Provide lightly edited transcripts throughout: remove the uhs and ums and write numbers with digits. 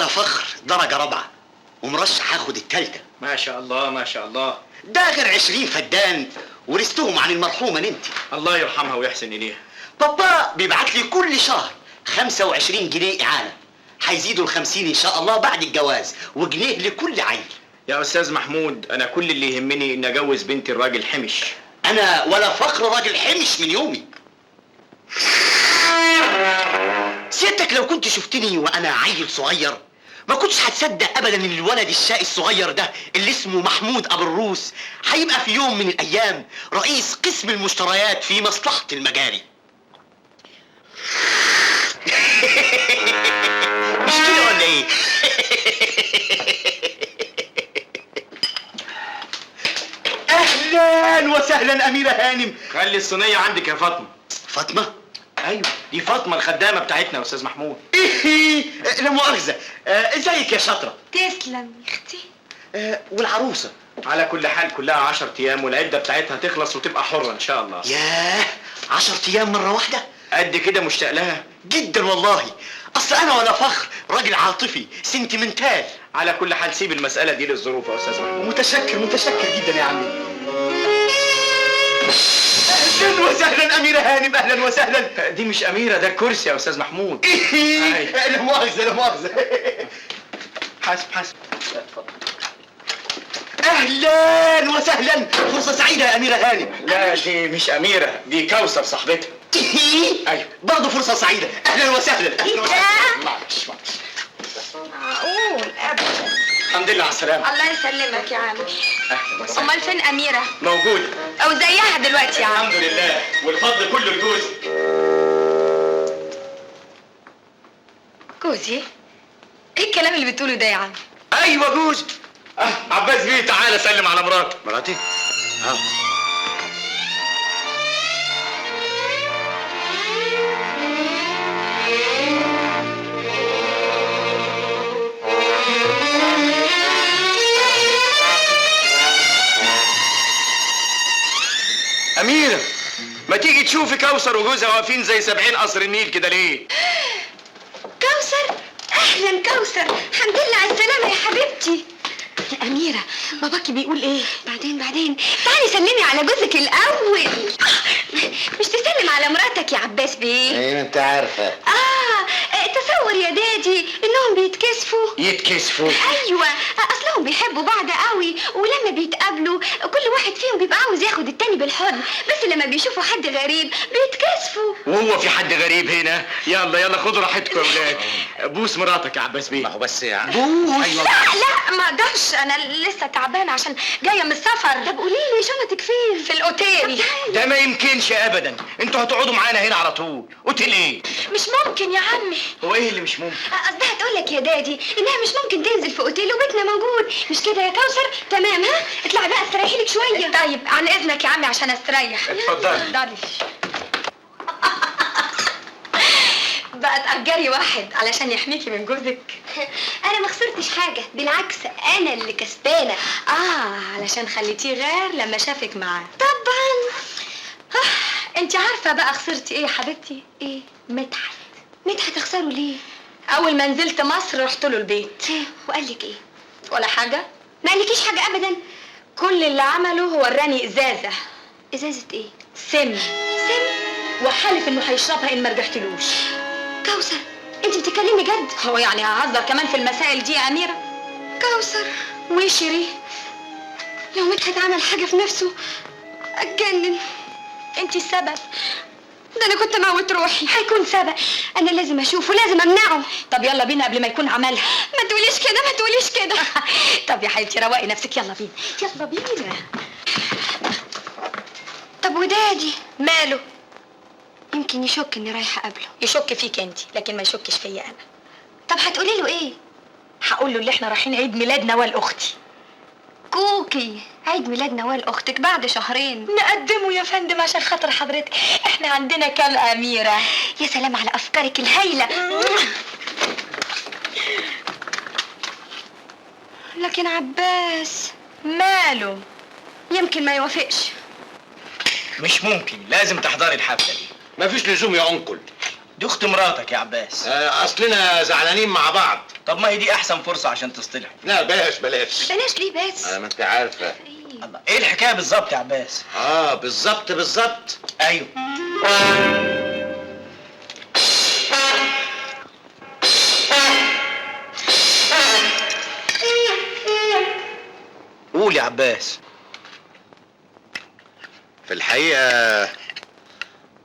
فخر درجة رابعة ومرشح هاخد التالتة. ما شاء الله ما شاء الله. ده غير 20 فدان ورثتهم عن المرحومة ننتي. الله يرحمها ويحسن إليها. بابا بيبعت لي كل شهر 25 جنيه إعانة، هيزيدوا ال50 إن شاء الله بعد الجواز، وجنيه لكل عيل. يا أستاذ محمود، أنا كل اللي يهمني إن أجوز بنتي الراجل حمش. أنا ولا فخر راجل حمش من يومي. سيادتك لو كنت شفتني وأنا عيل صغير ما كنتش هتصدق أبدا إن الولد الشقي الصغير ده اللي اسمه محمود أبو الروس هيبقى في يوم من الأيام رئيس قسم المشتريات في مصلحة المجاري. مش كده ولا إيه؟ أهلا وسهلا أميرة هانم. خلي الصينية عندك يا فاطمة. فاطمة؟ أيوة دي فاطمة الخدامة بتاعتنا يا أستاذ محمود. إيه لا مؤاخذة. ازيك يا شاطرة؟ تسلم يا اختي. والعروسة؟ على كل حال كلها 10 أيام والعدة بتاعتها تخلص وتبقى حرة إن شاء الله. ياه 10 أيام مرة واحدة؟ قد كده مشتاق لها؟ جدا والله. أصل أنا ولا فخر راجل عاطفي سنتيمنتال. على كل حال سيب المسألة دي للظروف يا أستاذ محمود. متشكر جدا يا عمي. أهلا وسهلا أميرة هانم. أهلا وسهلا. دي مش أميرة، ده كرسي يا أستاذ محمود. لا مؤاخذة. حاسب. أهلا وسهلا. فرصة سعيدة يا أميرة هانم. لا دي مش أميرة، دي كوثر صاحبتها. أيوة برضه فرصة سعيدة. أهلا وسهلا. معقول ابدا. الحمد لله على السلامة. الله يسلمك يا عم. أهلا وسهلا. امال فين اميره؟ موجودة. او زيها دلوقتي يا عم. الحمد لله والفضل كله لجوزي. جوزي؟ ايه الكلام اللي بتقوله ده يا عم؟ أيوة جوزي. عباس بيه تعالى سلم على مراتي. مراتي؟ أميرة ما تيجي تشوفي كوثر وجوزها واقفين زي 70 قصر النيل كده ليه؟ كوثر؟ اهلا كوثر، الحمد لله على السلامه يا حبيبتي. يا اميره باباكي بيقول ايه؟ بعدين تعالي سلمي على جوزك الاول. مش تسلم على مراتك يا عباس بيه؟ ايه انت عارفة. تصور يا دادي انهم يتكسفوا. ايوه اصلهم بيحبوا بعض قوي، ولما بيتقابلوا كل واحد فيهم بيبقى عاوز ياخد التاني بالحضن، بس لما بيشوفوا حد غريب بيتكسفوا. وهو في حد غريب هنا؟ يلا خدوا راحتكم يا ولاد. بوس مراتك يا عباس بيه. ما هو بس يعني بوس. أيوة. لا ما اقدرش، انا لسه تعبانه عشان جايه من السفر. طب قولي لي شنطك فين؟ في الاوتيل. ده ما يمكنش ابدا، انتوا هتقعدوا معانا هنا على طول. اوتيل ايه؟ مش ممكن يا عمي. هو ايه اللي مش ممكن؟ قصدها تقول لك يا دادي انها مش ممكن تنزل في اوتيل وبيتنا موجود، مش كده يا كوثر؟ تمام ها؟ اطلعي بقى استريحي لك شويه. طيب عن اذنك يا عمي عشان استريح. اتفضلي. بقى تأجري واحد علشان يحميكي من جوزك. انا ما خسرتش حاجه، بالعكس انا اللي كسبانه. علشان خليتيه غير لما شافك معاه. طبعا. انت عارفه بقى خسرتي ايه يا حبيبتي؟ ايه؟ مدحت اخسره ليه؟ اول ما نزلت مصر رحت له البيت. وقال لك ايه؟ ولا حاجه. ما قالكيش حاجه ابدا؟ كل اللي عمله هو وراني ازازه. ازازه ايه؟ سم. وحالف انه هيشربها ان ما رجعتلوش. كوثر انت بتتكلمي جد؟ هو يعني ههزر كمان في المسائل دي يا اميره؟ كوثر وشري لو مدحت عمل حاجه في نفسه اتجنن. انت السبب. ده انا كنت موت روحي. هيكون سبب. انا لازم اشوفه، لازم امنعه. طب يلا بينا قبل ما يكون عملها. ما تقوليش كده. طب يا حبيبتي روقي نفسك، يلا بينا. طب ودادي ماله؟ يمكن يشك اني رايحه اقابله. يشك فيك انت لكن ما يشكش فيا انا. طب هتقولي له ايه؟ هقول له اللي احنا رايحين عيد ميلاد نوال اختي. كوكي، عيد ميلاد نوال اختك بعد شهرين. نقدمه يا فندم عشان خاطر حضرتك. احنا عندنا كام اميره. يا سلام على افكارك الهايله. لكن عباس ماله؟ يمكن ما يوافقش. مش ممكن، لازم تحضري الحفله دي. مفيش لزوم يا انكل. دي اخت مراتك يا عباس. اصلنا زعلانين مع بعض. طب ما هي دي احسن فرصه عشان تصطلح. لا بلاش بلاش. بلاش ليه بس؟ ما انت عارفه. الله، ايه الحكايه بالظبط يا عباس؟ بالظبط بالظبط. ايوه. قول يا عباس. في الحقيقه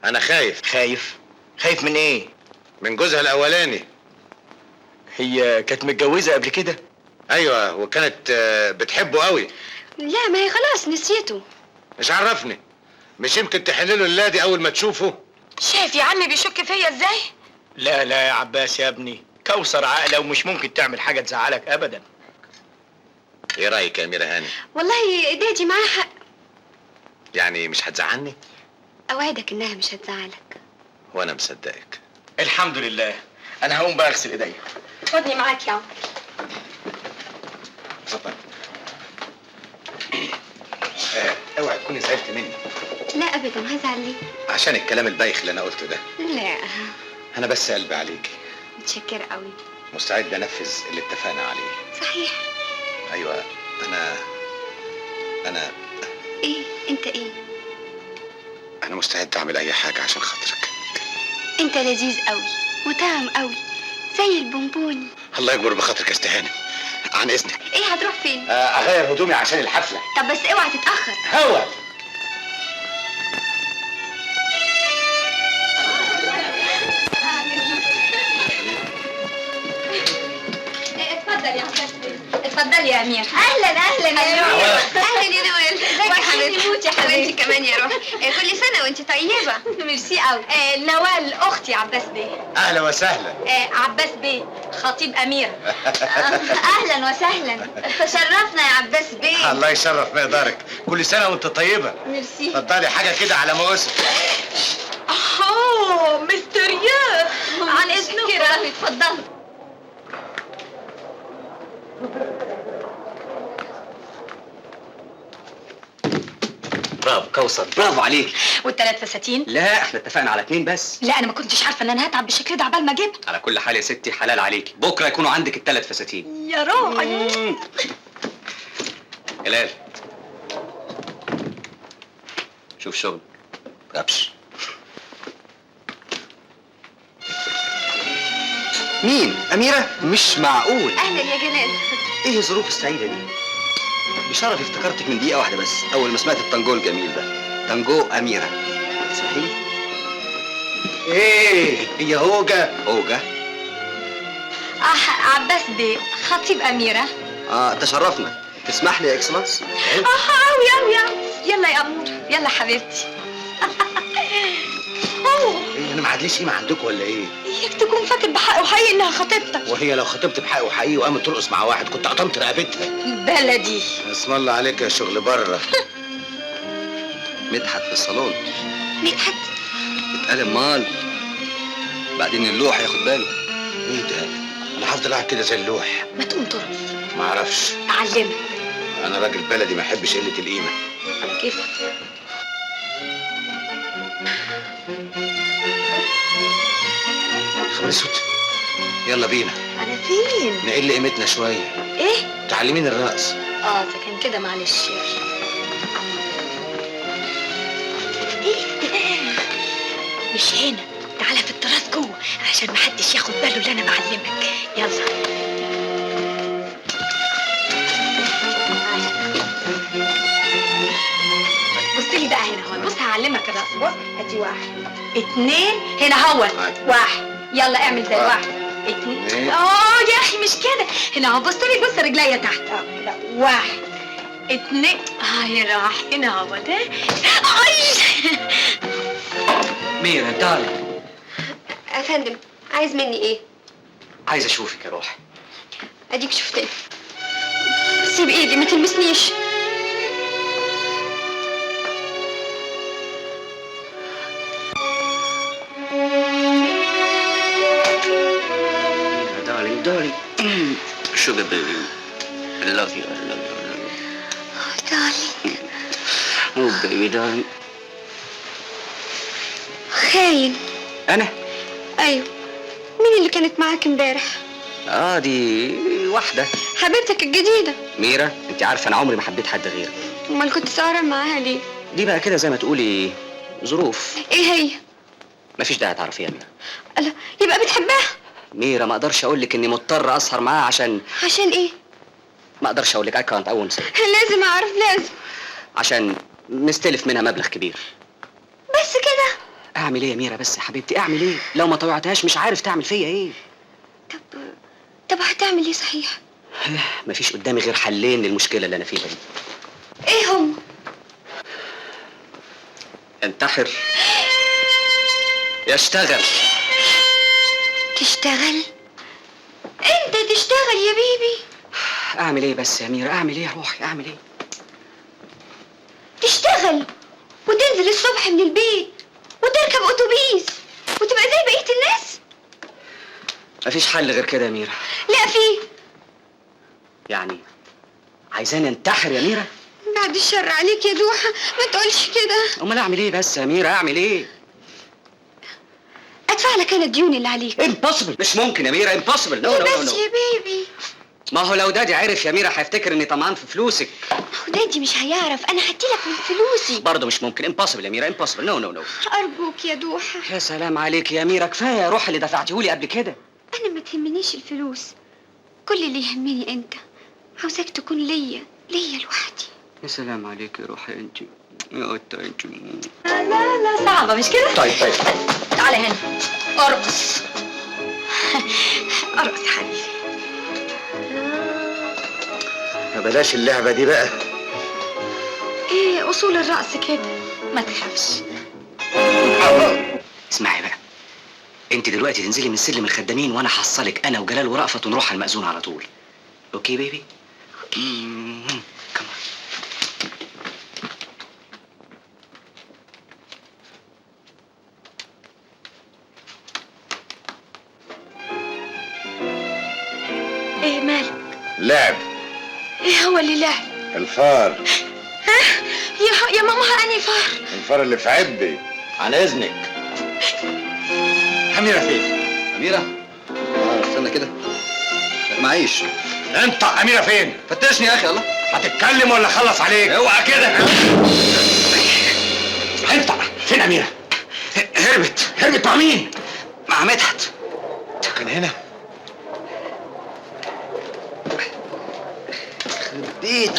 انا خايف. خايف؟ خايف من ايه؟ من جوزها الاولاني. هي كانت متجوزه قبل كده؟ ايوه، وكانت بتحبه قوي. لا ما هي خلاص نسيته. مش عرفني، مش يمكن تحلله اللادي اول ما تشوفه؟ شايف يا عمي بيشك فيا ازاي؟ لا لا يا عباس يا ابني، كوثر عاقله ومش ممكن تعمل حاجه تزعلك ابدا. ايه رايك يا اميره هاني؟ والله دادي معاه حق. يعني مش هتزعلني؟ اوعدك انها مش هتزعلك. وانا مصدقك. الحمد لله. انا هقوم بقى اغسل ايديا. خدني معاك يا عم. اتفضل. اوعي تكوني زعلت مني. لا ابدا، هزعل ليه؟ عشان الكلام البايخ اللي انا قلته ده. لا انا بس قلبي عليكي، متشكرة قوي. مستعد انفذ اللي اتفقنا عليه. صحيح. ايوه. انا ايه انت ايه؟ انا مستعد اعمل اي حاجه عشان خاطرك. انت لذيذ قوي وطعم قوي زي البونبوني. الله يكبر بخاطرك يا استهانه. عن اذنك. ايه هتروح فين؟ اغير هدومي عشان الحفله. طب بس اوعى تتأخر. هوا. اتفضل يا حبيبتي. اتفضلي يا امير. اهلا اهلا يا نوال. اهلا يا نوال. ازيك يا حبيبتي؟ موت يا حبيبتي. وانت كمان يا روح. كل سنه وانت طيبه. ميرسي قوي. نوال اختي عباس بيه. اهلا وسهلا. عباس بيه خطيب اميره. اهلا وسهلا. تشرفنا يا عباس بيه. الله يشرف مقدارك. كل سنه وانت طيبه. ميرسي. اتفضلي حاجه كده على مقاسك. مسترياه. عن اذنك. اتفضلي. برافو كوثر، برافو عليك. والثلاث فساتين؟ لا احنا اتفقنا على 2 بس. لا انا ما كنتش عارفه ان انا هتعب بالشكل ده عبال ما اجيب. على كل حال يا ستي حلال عليك، بكره يكونوا عندك ال3 فساتين. يا روحي. هلال شوف شغل. غبش. مين؟ أميرة؟ مش معقول. اهلا يا جلال. إيه الظروف السعيدة دي؟ بشرف افتكرتك من دقيقة واحدة بس، أول ما سمعت التانجو الجميل ده. تانجو أميرة. صحيح؟ ايه هي هوجه؟ أوجا؟ عباس بيه خطيب اميره. تشرفنا. تسمح لي يا إكسلانس؟ قوي قوي. يلا يا امور، يلا حبيبتي. ايه انا ما عادليش قيمه عندكم ولا ايه؟ اياك تكون فاكر بحق وحقيقي انها خطيبتك. وهي لو خطبت بحق وحقيقي وقامت ترقص مع واحد كنت قطمت رقبتها. بلدي. اسم الله عليك يا شغل بره. مدحت في الصالون. مدحت؟ اتقال مال. بعدين اللوح ياخد باله. ايه ده؟ انا هفضل قاعد كده زي اللوح. ما تقوم ترقص. ما اعرفش. اعلمك. انا راجل بلدي ما احبش قله القيمه. على كيفك. خبر اسود. يلا بينا على فين؟ نقل قيمتنا شويه. ايه؟ تعلمين الرقص. اذا كان كده معلش. ايه؟ مش هنا، تعالى في التراس جوه عشان محدش ياخد باله اللي انا بعلمك. يلا. بص لي بقى هنا هون. بص هعلمك الرقص. بص ادي 1 2 هنا هون. 1 يلا اعمل زي 1 2. يا اخي مش كده. هنا اهو. بص لي. بص رجليا تحت. كده 1 2. هي راح. هنا هو ده. ميرا دارلينج. يا فندم عايز مني ايه؟ عايز اشوفك يا روحي. اديك شفتني. سيب ايدي ما تلمسنيش. دارلينج دارلينج. شوجر بيبي. I love you. I love you. I love you. دارلينج. Oh baby darling. خاين. أنا؟ ايوه. مين اللي كانت معاك امبارح؟ دي واحدة. حبيبتك الجديدة. ميرا، انت عارفة انا عمري ما حبيت حد غيرك. امال كنت سهران معاها ليه؟ دي بقى كده زي ما تقولي ظروف. ايه هي؟ مفيش داعي تعرفيها ميرا. الله، يبقى بتحبها؟ ميرا، ما اقدرش اقول لك اني مضطر اسهر معاها عشان ايه؟ ما اقدرش اقول لك I can't اول مسألة. لازم اعرف، لازم. عشان نستلف منها مبلغ كبير. بس كده؟ اعمل ايه يا ميرا بس يا حبيبتي، اعمل ايه؟ لو ما طوعتهاش مش عارف تعمل فيا ايه. طب هتعمل ايه صحيح؟ مفيش قدامي غير حلين للمشكلة اللي انا فيها دي. ايه هم؟ انتحر يشتغل. تشتغل؟ انت تشتغل يا بيبي؟ اعمل ايه بس يا ميرا، اعمل ايه يا روحي، اعمل ايه؟ تشتغل وتنزل الصبح من البيت وتركب اتوبيس وتبقى زي بقية الناس؟ مفيش حل غير كده يا ميرا. لا فيه. يعني عايزاني انتحر يا ميرا؟ بعد الشر عليك يا دوحة، ما تقولش كده. امال اعمل ايه بس يا ميرا، اعمل ايه؟ ادفع لك انا الديون اللي عليك. امبوسيبل، مش ممكن يا ميرا، امبوسيبل. نو نو نو بس نو. يا بيبي. ما هو لو دادي عرف يا ميرا هيفتكر اني طمعان في فلوسك. هو دادي مش هيعرف، انا هديلك من فلوسي. برضه مش ممكن، امبوسيبل يا ميرا، امبوسيبل. نو نو نو. ارجوك يا دوحة. يا سلام عليك يا ميرا، كفايه يا روح اللي دفعتيهولي قبل كده. انا ما تهمنيش الفلوس، كل اللي يهمني انت. عاوزاك تكون ليا لوحدي. يا سلام عليك يا روحي انت، يا قطة انت. لا صعبة مش كده؟ طيب تعالى هنا، ارقص. ارقص يا حبيبي. ما بلاش اللعبة دي بقى. ايه اصول الرقص كده، ما تخافش. اسمعي بقى، انت دلوقتي تنزلي من سلم الخدامين وانا هحصلك انا وجلال ورأفت ونروح على المأذون على طول. اوكي بيبي؟ كمان. ايه مالك؟ لعب. ايه هو اللي لعب؟ الفار. يا ماما هاني فار. الفار اللي في عبي. عن اذنك. أميرة فين؟ أميرة؟ استنى كده. معيش. انت أميرة فين؟ فتشني يا اخي. الله، هتتكلم ولا خلص عليك؟ اوعى كده. انت فين أميرة؟ هربت مع مين؟ مع مدحت. كان هنا. بيت.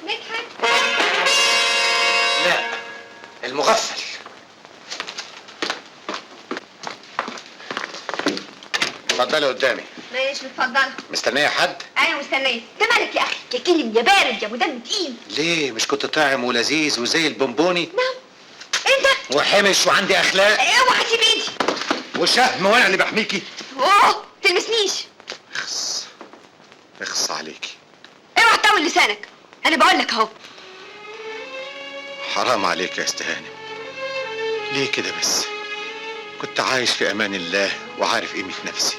مدحت؟ لا، المغفل. اتفضلي قدامي. ماشي اتفضل. مستنية حد؟ انا مستنيه. انت مالك يا اخي؟ يا كلم يا بارد يا ابو دم تقيل. ليه؟ مش كنت طاعم ولذيذ وزي البونبوني؟ نعم. انت وحمش وعندي أخلاق اوعى تسيب ايدي. وشهم وأنا اللي بحميكي؟ اوه تلمسنيش. اخص عليكي. اوعى تطول لسانك، انا بقول لك اهو. حرام عليك يا استهانم. ليه كده بس؟ كنت عايش في امان الله وعارف قيمة نفسي.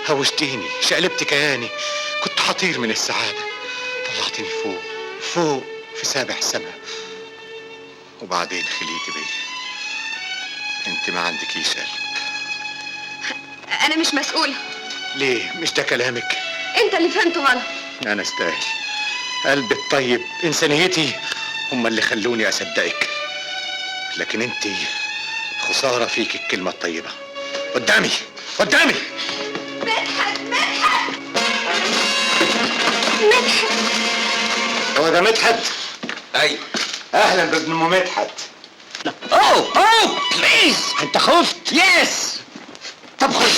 هوشتيني، شقلبت كياني، كنت حطير من السعادة. طلعتني فوق في سابع سما، وبعدين خليتي بيا. انت ما عندكيش قلب. انا مش مسؤولة. ليه؟ مش ده كلامك؟ انت اللي فهمته غلط. انا استاهل. قلبي الطيب، انسانيتي هم اللي خلوني اصدقك. لكن انت خسارة فيك الكلمة الطيبة. قدامي. مدحت. هو ده مدحت؟ ايوه. اهلا بابن ام مدحت. اوه بليز. انت خفت؟ يس. طب خد.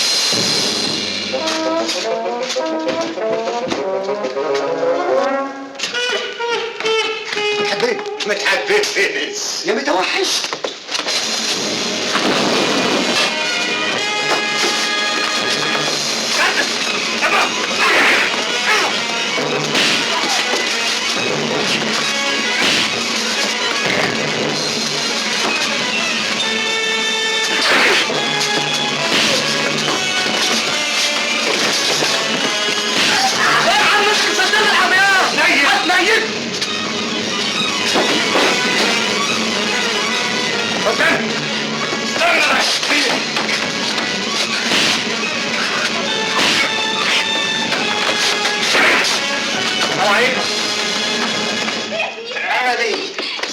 متحبس يا متوحش.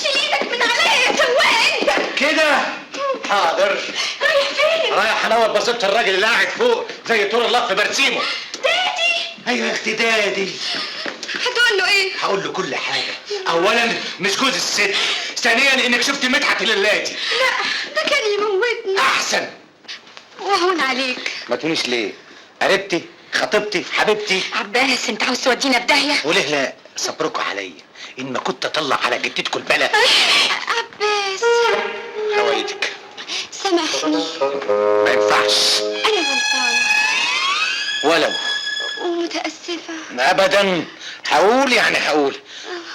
شيل ايدك من عليا سواق. كده حاضر. رايح فين؟ رايح انور بسيطة الراجل اللي قاعد فوق زي طور الله في برسيمه. دادي. ايوه يا اختي دادي. هتقول له ايه؟ هقول له كل حاجة. أولاً مش جوز الست، ثانياً إنك شفت مدحت الليلاتي. لا ده كان يموتني. أحسن. وهون عليك. ما تقوليش ليه؟ قريبتي، خطيبتي، حبيبتي. عباس انت عاوز تودينا في داهيه؟ وليه لا؟ صبركوا عليا، إن ما كنت أطلع على جدتكم البلا. عباس هوايتك. سامحني، ما ينفعش. انا غلطانه ولو. ومتاسفه. أبداً. هقول يعني هقول.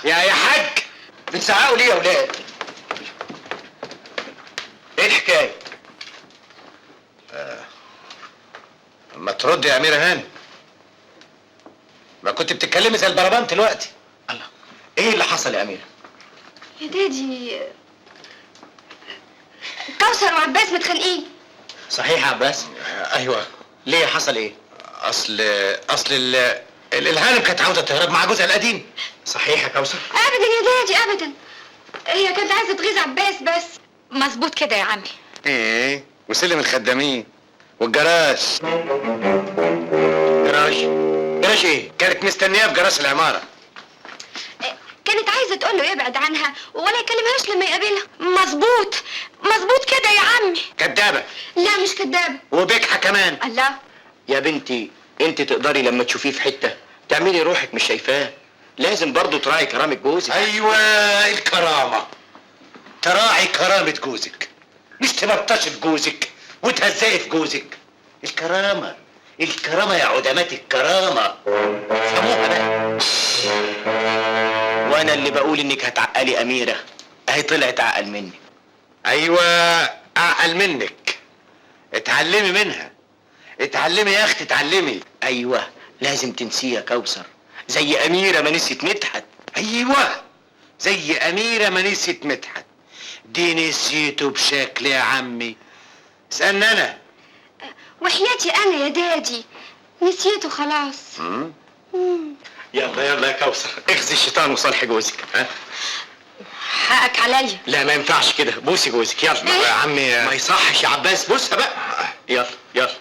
يا حاج، بتزعقوا ليه يا ولاد؟ إيه الحكاية؟ ما ترد يا أميرة هاني. ما كنت بتتكلمي زي البربان دلوقتي. الله، ايه اللي حصل يا أميرة؟ يا دادي كوثر وعباس متخانقين. صحيح يا عباس؟ ايوه. ليه حصل ايه؟ اصل الهانم كانت عاوزة تهرب مع جوزها القديم. صحيح يا كوثر؟ ابدا يا دادي ابدا، هي كانت عايزه تغيظ عباس بس. مظبوط كده يا عمي. ايه؟ وسلم الخدامين والجراج. جراج ايه؟ كانت مستنياه في جراج العمارة. كانت عايزه تقول له يبعد عنها ولا يكلمهاش لما يقابلها. مظبوط مظبوط كده يا عمي. كدابة. لا مش كدابه. وبجحة كمان. الله. يا بنتي انت تقدري لما تشوفيه في حته تعملي روحك مش شايفاه، لازم برضو تراعي كرامه جوزك. ايوه، الكرامة. تراعي كرامة جوزك، مش تبطشي في جوزك وتهزقي في جوزك. الكرامة، الكرامة يا عدمات الكرامة. فهموها بقى. وانا اللي بقول انك هتعقلي اميره، اهي طلعت اعقل مني. ايوه، اعقل منك. اتعلمي منها، اتعلمي يا اختي اتعلمي. ايوه لازم تنسيه يا كوثر، زي اميره ما نسيت مدحت. ايوه، زي اميرة ما نسيت مدحت. دي نسيته بشكل يا عمي. اسألني انا. وحياتي انا يا دادي نسيته خلاص. يلا يلا يا كوثر، اخزي الشيطان وصالحي جوزك. ها؟ حقك عليا. لا ما ينفعش كده، بوسي جوزك يلا. يا عمي ما يصحش يا عباس، بوسها بقى. يلا يلا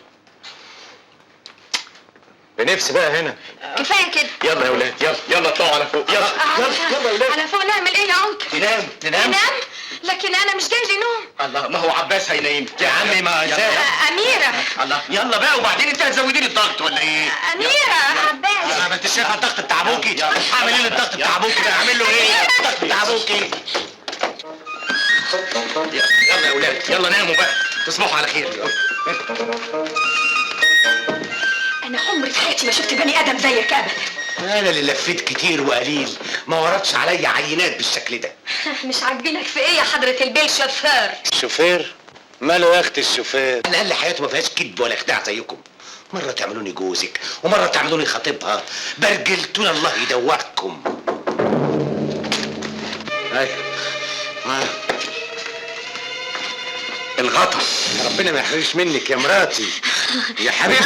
بنفسي بقى هنا. كفايه كده. يلا يا ولاد، يلا يلا اطلعوا على فوق. يلا يلا يا ولاد. على فوق نعمل ايه يا عنك؟ تنام تنام. نام؟ لكن انا مش جاي لي نوم. الله، ما هو عباس هينيم يا عمي ما ازاي؟ اميره. الله، يلا بقى. وبعدين انت هتزودي لي الضغط ولا ايه؟ اميره. عباس. ما انت شايفه الضغط بتاع ابوكي؟ هعمل ايه الضغط بتاع ابوكي ده؟ اعمل له ايه؟ الضغط بتاع ابوكي. يلا يا ولاد، يلا ناموا بقى، تصبحوا على خير. انا عمري في حياتي ما شفت بني ادم زيك ابدا. انا اللي لفيت كتير وقليل، ما وردش عليا عينات بالشكل ده. مش عاجبينك في ايه يا حضره البيل شوفير؟ الشوفير؟ ماله يا اختي الشوفير؟ على الاقل حياته ما فيهاش كذب ولا خداع زيكم. مره تعملوني جوزك ومره تعملوني خطيبها، برجلتونا الله يدوعكم. الغطا. ربنا ما يحرمش منك يا مراتي يا حبيبتي.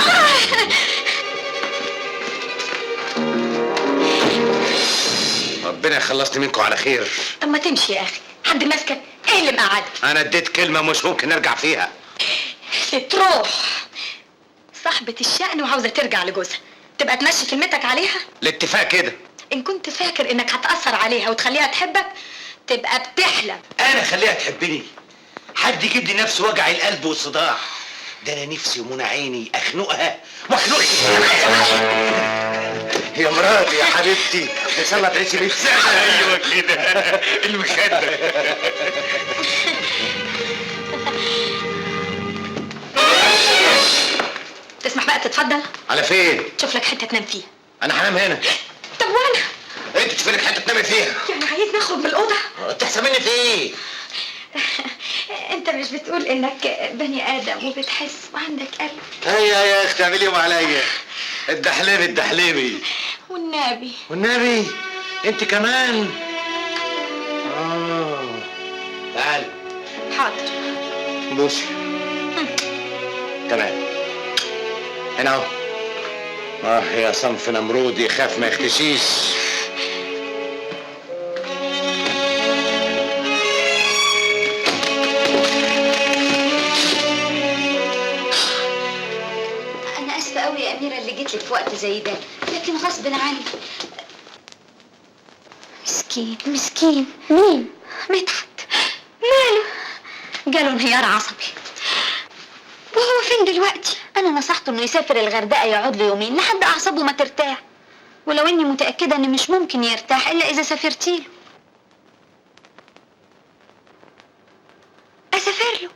ربنا يخلصني منكم على خير. طب ما تمشي يا اخي، حد ماسكك؟ ايه اللي مقعدك؟ انا اديت كلمه مش ممكن ارجع فيها. تروح صاحبة الشأن وعاوزة ترجع لجوزها، تبقى تمشي كلمتك عليها؟ الاتفاق كده. إن كنت فاكر إنك هتأثر عليها وتخليها تحبك تبقى بتحلم. انا خليها تحبني؟ حد يجيب لي نفسه وجع القلب والصداع ده؟ انا نفسي ومنى عيني اخنقها واخنقك. يا مراتي يا حبيبتي، ان شاء الله تعيشي لي في ايوه كده المخده. تسمح بقى تتفضل؟ على فين؟ شوف لك حتة تنام فيها. انا هنام هنا. طب وأنا؟ انت تشوفي لك حته تنامي فيها. يعني عايز نخرج من الأوضة؟ تحسب مني في ايه؟ أنت مش بتقول إنك بني آدم وبتحس وعندك قلب؟ هيا يا اختي اعمليهم عليا. الدحليبي الدحليبي. والنبي. والنبي انت كمان. تعالي. حاضر. بوسي. تمام. هنا اهو. يا صنف نمرود يخاف ما يختشيش. انا اسفه قوي يا اميره اللي جيت لك في وقت زي ده، لكن غصب عني. مسكين مسكين. مين؟ مدحت. ماله؟ جاله انهيار عصبي. وهو فين دلوقتي؟ انا نصحته انه يسافر الغردقه يقعد له يومين لحد اعصابه ما ترتاح، ولو اني متاكده ان مش ممكن يرتاح الا اذا سافرتي له. اسافر له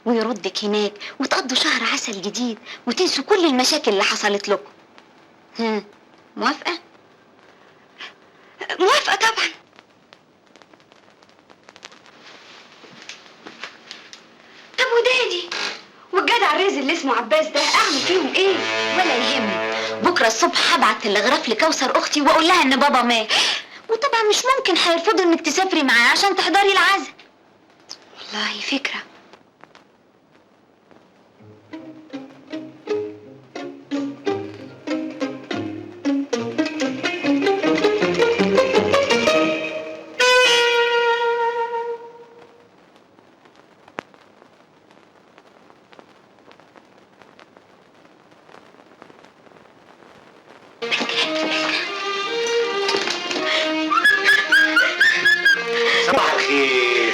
ويردك هناك وتقضوا شهر عسل جديد وتنسوا كل المشاكل اللي حصلت لكم. موافقه؟ موافقه طبعا. طب ودادي والجدع الرازي اللي اسمه عباس ده اعمل فيهم ايه؟ ولا يهمك، بكره الصبح هبعت تلغراف لكوثر اختي واقول لها ان بابا مات، وطبعا مش ممكن هيرفضوا انك تسافري معاه عشان تحضري العزاء. والله فكره. صباح الخير.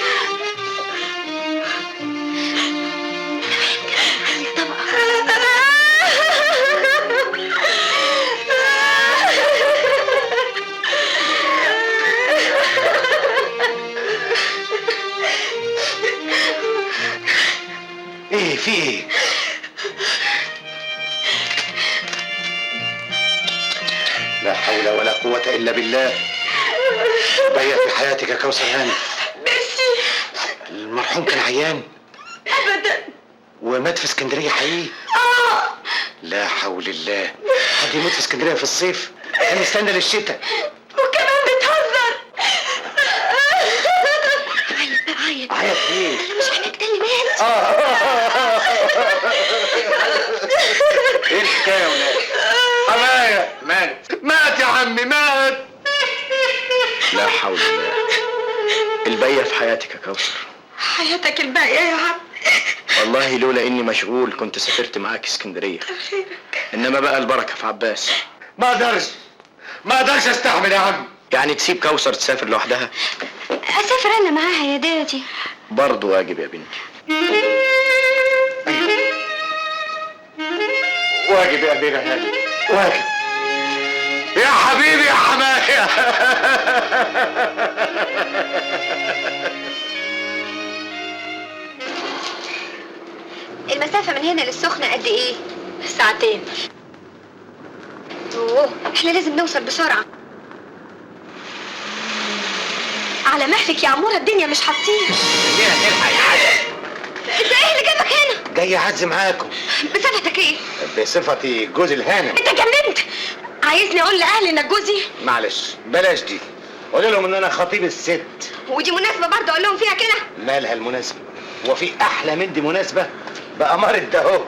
ايه في ايه؟ لا حول ولا قوة إلا بالله. بيا في حياتك يا كوثر هاني. ميرسي. المرحوم كان عيان؟ ابدا. ومات في اسكندرية حقيقي؟ لا حول الله. حد يموت في اسكندرية في الصيف؟ كان يستنى للشتاء. وكمان بتهزر. عيط بقى عيط. عيط ليه؟ انا مش محتاج تاني مات. ايه الحكاية يا ولاد؟ حماية مات يا عمي مات. لا حول الله. الباقية في حياتك يا كوثر. حياتك الباقية يا عم. والله لولا اني مشغول كنت سافرت معاك اسكندرية، انما بقى البركة في عباس. ما اقدرش استحمل يا عم. يعني تسيب كوثر تسافر لوحدها؟ اسافر انا معاها يا دادي. برضه واجب يا بنتي. واجب يا أميرة هاني، واجب يا حبيبي يا حماية. المسافة من هنا للسخنة قد ايه؟ ساعتين. اوه احنا لازم نوصل بسرعة. على مهلك يا عمورة، الدنيا مش هتطير. خلينا نلحق يا عزم. انت ايه اللي جابك هنا؟ جاي اعز معاكم. بصفتك ايه؟ بصفتي جوز الهانم. انت جننت؟ عايزني اقول لاهلي انك جوزي؟ معلش بلاش دي، قول لهم ان انا خطيب الست. ودي مناسبة برضه اقول لهم فيها كده؟ مالها المناسبة؟ هو في احلى من دي مناسبة؟ بأمارة ده اهو.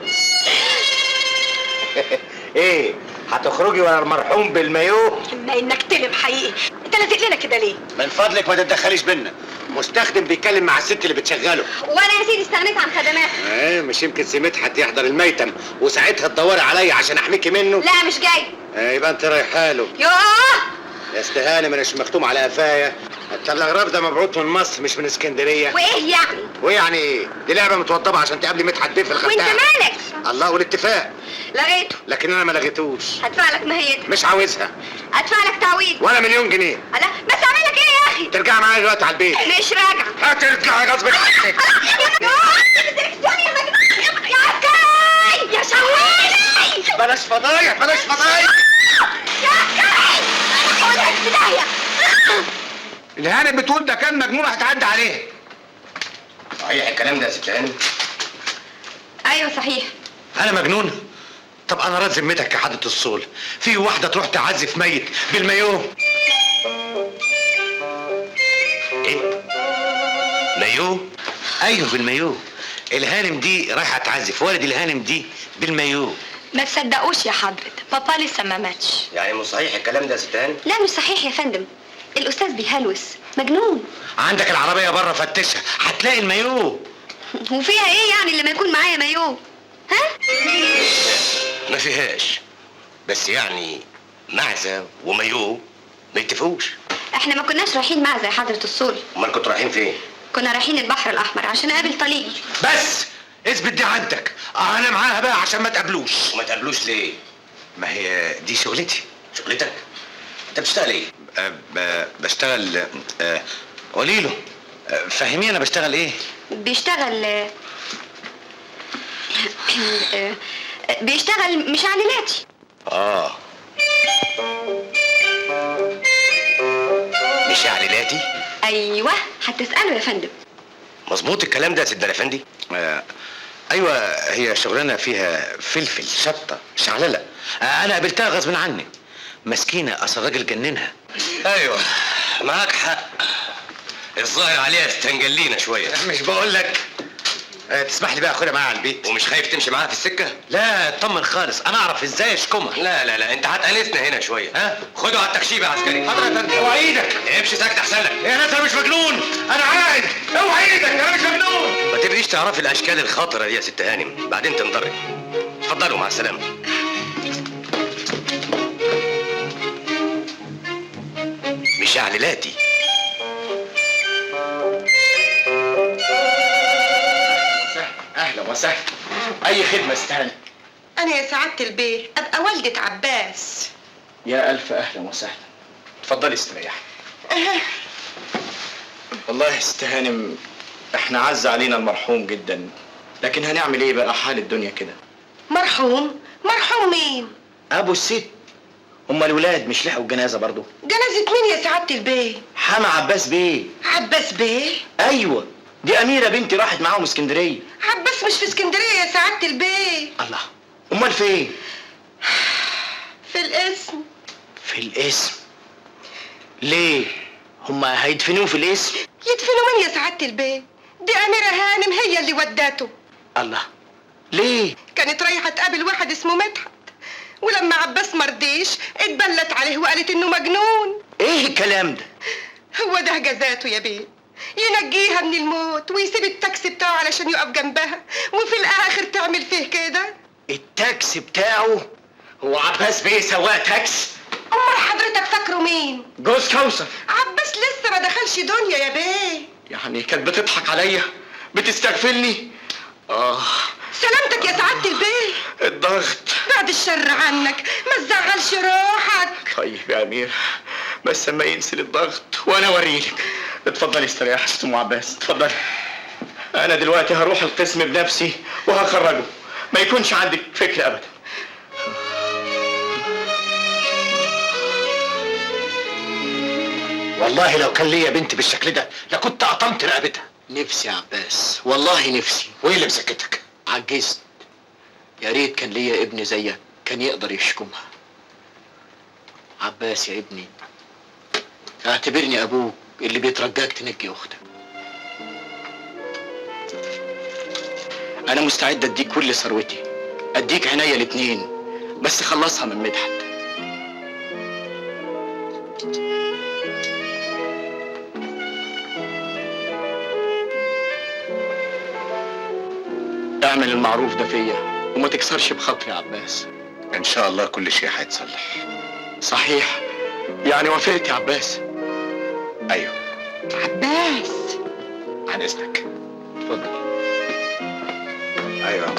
ايه هتخرجي ورا المرحوم بالمايوه؟ اما انك تلم حقيقي. انت لازق لنا كده ليه؟ من فضلك ما تتدخليش بينا، مستخدم بيتكلم مع الست اللي بتشغله. وانا يا سيدي استغنيت عن خدمات. ايه مش يمكن سي مدحت يحضر الميتم وساعتها تدوري عليا عشان احميكي منه؟ لا مش جاي. يبقى انت رايحه له. يوه يا استهانه مش مختوم على قفايا. التلغراف ده مبعوث من مصر مش من اسكندريه. وايه يعني؟ وايه يعني ايه؟ دي لعبه متوضبه عشان تقابلي مدحت بيه في الغردقه. وانت مالك؟ الله والاتفاق. لغيته. لكن انا ما لغيتوش. هدفع لك ماهيتك. مش عاوزها. هدفع لك تعويض. ولا مليون جنيه. لا بس اعمل لك ايه يا اخي؟ ترجع معايا دلوقتي على البيت. مش راجع. هترجعي غصب عنك. يا عسكري يا شوالي. بلاش فضايح بلاش فضايح. يا عسكري خدك في داهيه. الهانم بتقول ده كان مجنون هتعدي عليه. صحيح الكلام ده يا ست هانم؟ ايوه صحيح. انا مجنون؟ طب انا راضي ذمتك يا حضرة الصول، في واحدة تروح تعزف ميت بالمايوه؟ ايه؟ مايوه؟ ايوه بالمايوه. الهانم دي رايحه تعزف ولد الهانم دي بالمايو. ما تصدقوش يا حضرة، بابا لسه ما ماتش. يعني مش صحيح الكلام ده يا ست هانم؟ لا مش صحيح يا فندم، الأستاذ بيهلوس مجنون. عندك العربيه بره فتشها هتلاقي المايو. وفيها ايه يعني اللي ما يكون معايا مايو؟ ها؟ ما فيهاش، بس يعني معزة ومايو ما يتفقوش. احنا ما كناش رايحين معزة يا حضرة الصول، امال كنتوا رايحين فين؟ كنا رايحين البحر الأحمر عشان نقابل طليق. بس اثبت دي عندك، انا معاها بقى عشان ما تقابلوش. وما تقابلوش ليه؟ ما هي دي شغلتي. شغلتك؟ انت بتشتغل ايه؟ بشتغل قولي له فهميه انا بشتغل ايه. بيشتغل بيشتغل مش عليلاتي. مش اعلاناتي؟ ايوه هتسأله يا فندم. مظبوط الكلام ده يا سيد الافندي؟ ايوه هي شغلانه فيها فلفل شطه شعلله. انا قابلتها غصب عني، مسكينه اصل الراجل جننها. ايوه معاك حق، الظاهر عليها استنجلينا شويه. مش بقول لك تسمح لي بقى اخدها معايا على البيت؟ ومش خايف تمشي معاها في السكه؟ لا اطمن خالص، انا اعرف ازاي اشكمها. لا انت هتقلسنا هنا شويه. ها؟ خده على التخشيب يا عسكري. حضرتك انت اوعى ايدك. امشي ساكت احسن لك. يا ناس انا مش مجنون، انا عاقل. اوعى ايدك انا مش مجنون. ما تبقيش تعرفي الاشكال الخطره دي يا ست هانم، بعدين تنضري. اتفضلوا مع السلامه. مش اعلاناتي. اهلا وسهلا، اي خدمه استهانة. أنا يا سعادة البيه أبقى والدة عباس. يا الف اهلا وسهلا، اتفضلي استريحي. والله يا ست هانم احنا عز علينا المرحوم جدا، لكن هنعمل ايه بقى، حال الدنيا كده. مرحوم؟ مرحوم مين؟ ابو الست. هما الولاد مش لحقوا الجنازه برضو؟ جنازة مين يا سعادة البيه؟ حما عباس بيه. عباس بيه؟ ايوه دي اميره بنتي راحت معاهم اسكندريه. عباس مش في اسكندرية يا سعادة البيه. الله، امال فين؟ في الاسم. في الاسم؟ ليه؟ هما هيدفنوه في الاسم؟ يدفنوا مين يا سعادة البيه؟ دي أميرة هانم هي اللي ودته. الله، ليه؟ كانت رايحة تقابل واحد اسمه مدحت، ولما عباس مرضيش اتبلت عليه وقالت انه مجنون. ايه الكلام ده؟ هو ده جزاته يا بيه، ينجيها من الموت ويسيب التاكسي بتاعه علشان يقف جنبها، وفي الاخر تعمل فيه كده. التاكسي بتاعه؟ هو عباس بيه سواق تاكسي؟ امال حضرتك فاكره مين؟ جوز كوثر. عباس لسه ما دخلش دنيا يا بيه. يعني كانت بتضحك عليا، بتستغفلني. سلامتك يا سعادة البيه. الضغط. بعد الشر عنك، ما تزعلش روحك. طيب يا امير، بس اما ينزل الضغط وانا اوريلك. اتفضلي استريح يا ست ام عباس، اتفضلي. انا دلوقتي هروح القسم بنفسي وهخرجه، ما يكونش عندك فكر ابدا. والله لو كان ليا بنت بالشكل ده لكنت قطمت رقبتها. نفسي يا عباس، والله نفسي. وايه اللي مسكتك؟ عجزت. يا ريت كان ليا ابن زيك كان يقدر يشكمها. عباس يا ابني، اعتبرني ابوك اللي بيترجاك تنجي اختك. انا مستعد اديك كل ثروتي، اديك عينيا الاتنين، بس خلصها من مدحت. اعمل المعروف ده فيا وما تكسرش بخاطري يا عباس. ان شاء الله كل شيء هيتصلح. صحيح؟ يعني وافقت يا عباس؟ ايوه. عباس عن اذنك. اتفضل. ايوه.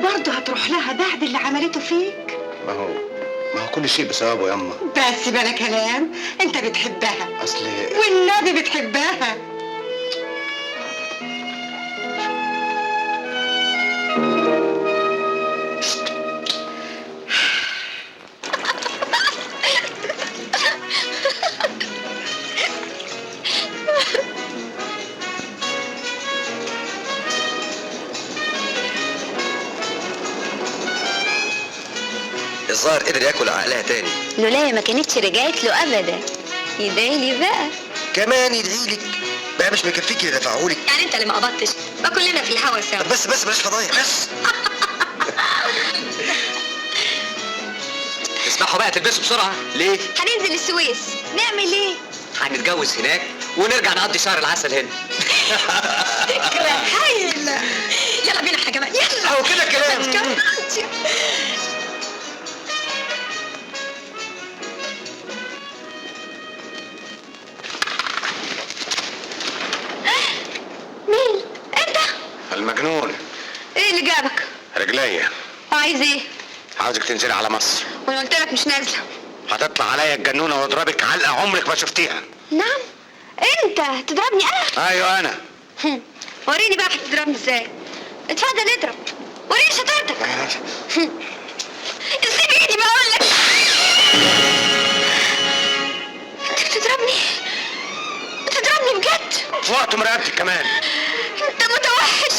برضه هتروح لها بعد اللي عملته فيك؟ ما هو كل شيء بثوابه ياما. بس بلا كلام، انت بتحبها اصل والنبي بتحبها. الظاهر قدر ياكل عقلها تاني. لولايا ما كانتش رجعت له ابدا. يدعي لي بقى. كمان يدعيلك؟ بقى مش مكفيكي اللي دفعهولك؟ يعني انت اللي ما قبضتش، ما كلنا في الهوا سوا. طب بس بلاش فضايح بس. تسمحوا بقى تلبسوا بسرعة؟ ليه؟ هننزل السويس، نعمل ايه؟ هنتجوز هناك ونرجع نقضي شهر العسل هنا. فكرة هايلة. يلا بينا احنا كمان، يلا. أهو كده كلام. مين؟ انت؟ المجنون. ايه اللي جابك؟ رجليا. وعايز ايه؟ عاوزك تنزلي على مصر. وانا قلت لك مش نازلة. هتطلع عليا الجنونة واضربك علقة عمرك ما شفتيها. نعم؟ انت تضربني انا؟ ايوه انا. وريني بقى هتضربني ازاي. اتفضل اضرب، وريني شطارتك. سيب ايدي بقول لك. انت بتضربني بجد؟ في وقت مرقبتك كمان. انت متوحش،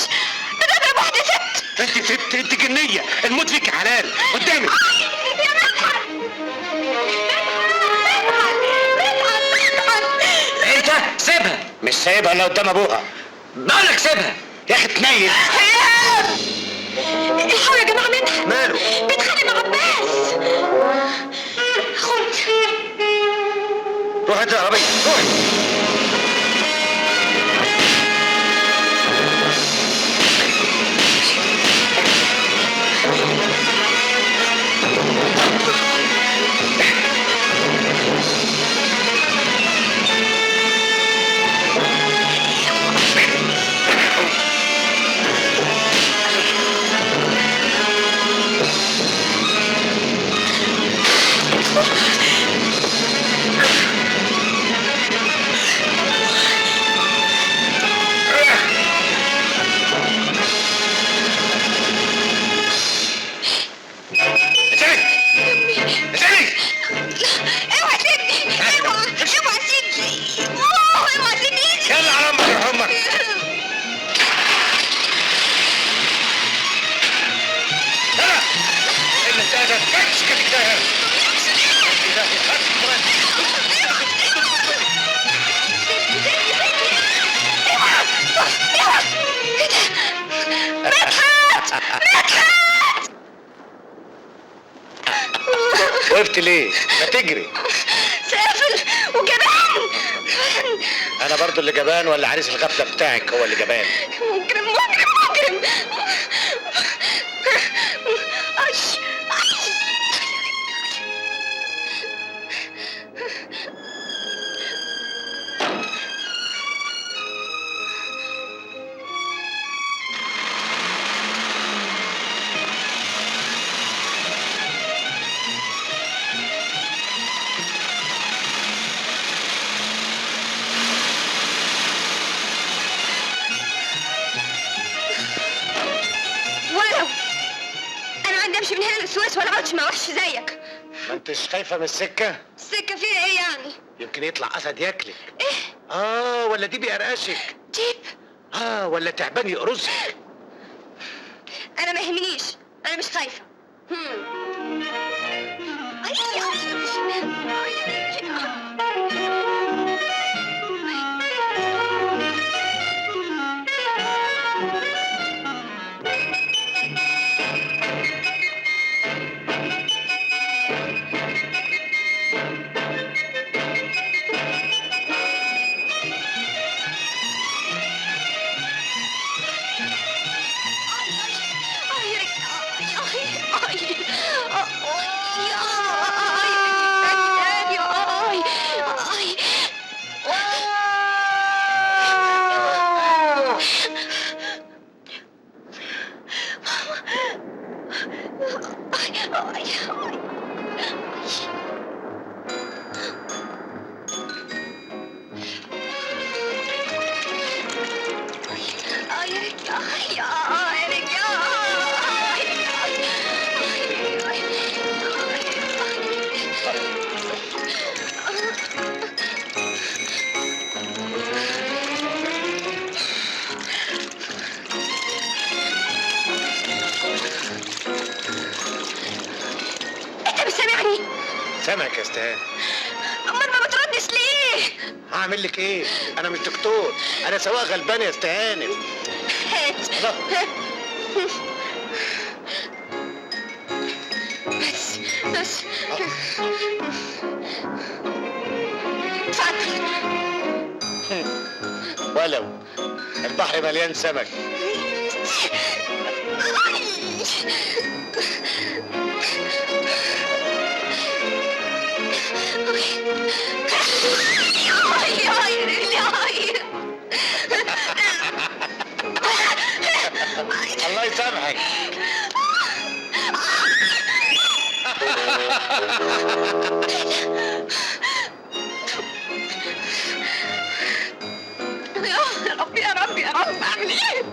بتضرب واحدة ست. انت ست، انت جنية، الموت فيك حلال قدامي. يا مدحت، أنت سيبها. مش سايبها الا قدام ابوها. بقولك سيبها. يا اخي تنيل. الحقوا يا جماعة، مدحت ماله؟ بيتخانق مع عباس. خد. روح انت العربية، روح. اوعى سيبني، اوعى سيبني، اوعى سيبني. يلا على امك يا امك. يلا. اللي انت كاتش كده. وقفت ليه؟ ما تجري. سافل وجبان. انا برضو اللي جبان ولا عريس الغفله بتاعك هو اللي جبان؟ مجرم مجرم مجرم. أش. ولو انا عندي امشي من هنا للسويس ولا اقعدش مع وحش زيك. ما انتش خايفه من السكه؟ السكه فيها ايه يعني؟ يمكن يطلع اسد ياكلك. ايه؟ ولا دي بيقرقشك. جيب. ولا تعبان يقرصك. انا ما يهمنيش، انا مش خايفه. سامعك يا استهان. امال ما بتردش ليه؟ اعمل لك ايه؟ انا مش دكتور، انا سواق غلبان يا استهانم. هات بس اتفضل. ولو البحر مليان سمك. الله يسامحك. يا رب يا رب يا رب، اعمل ايه؟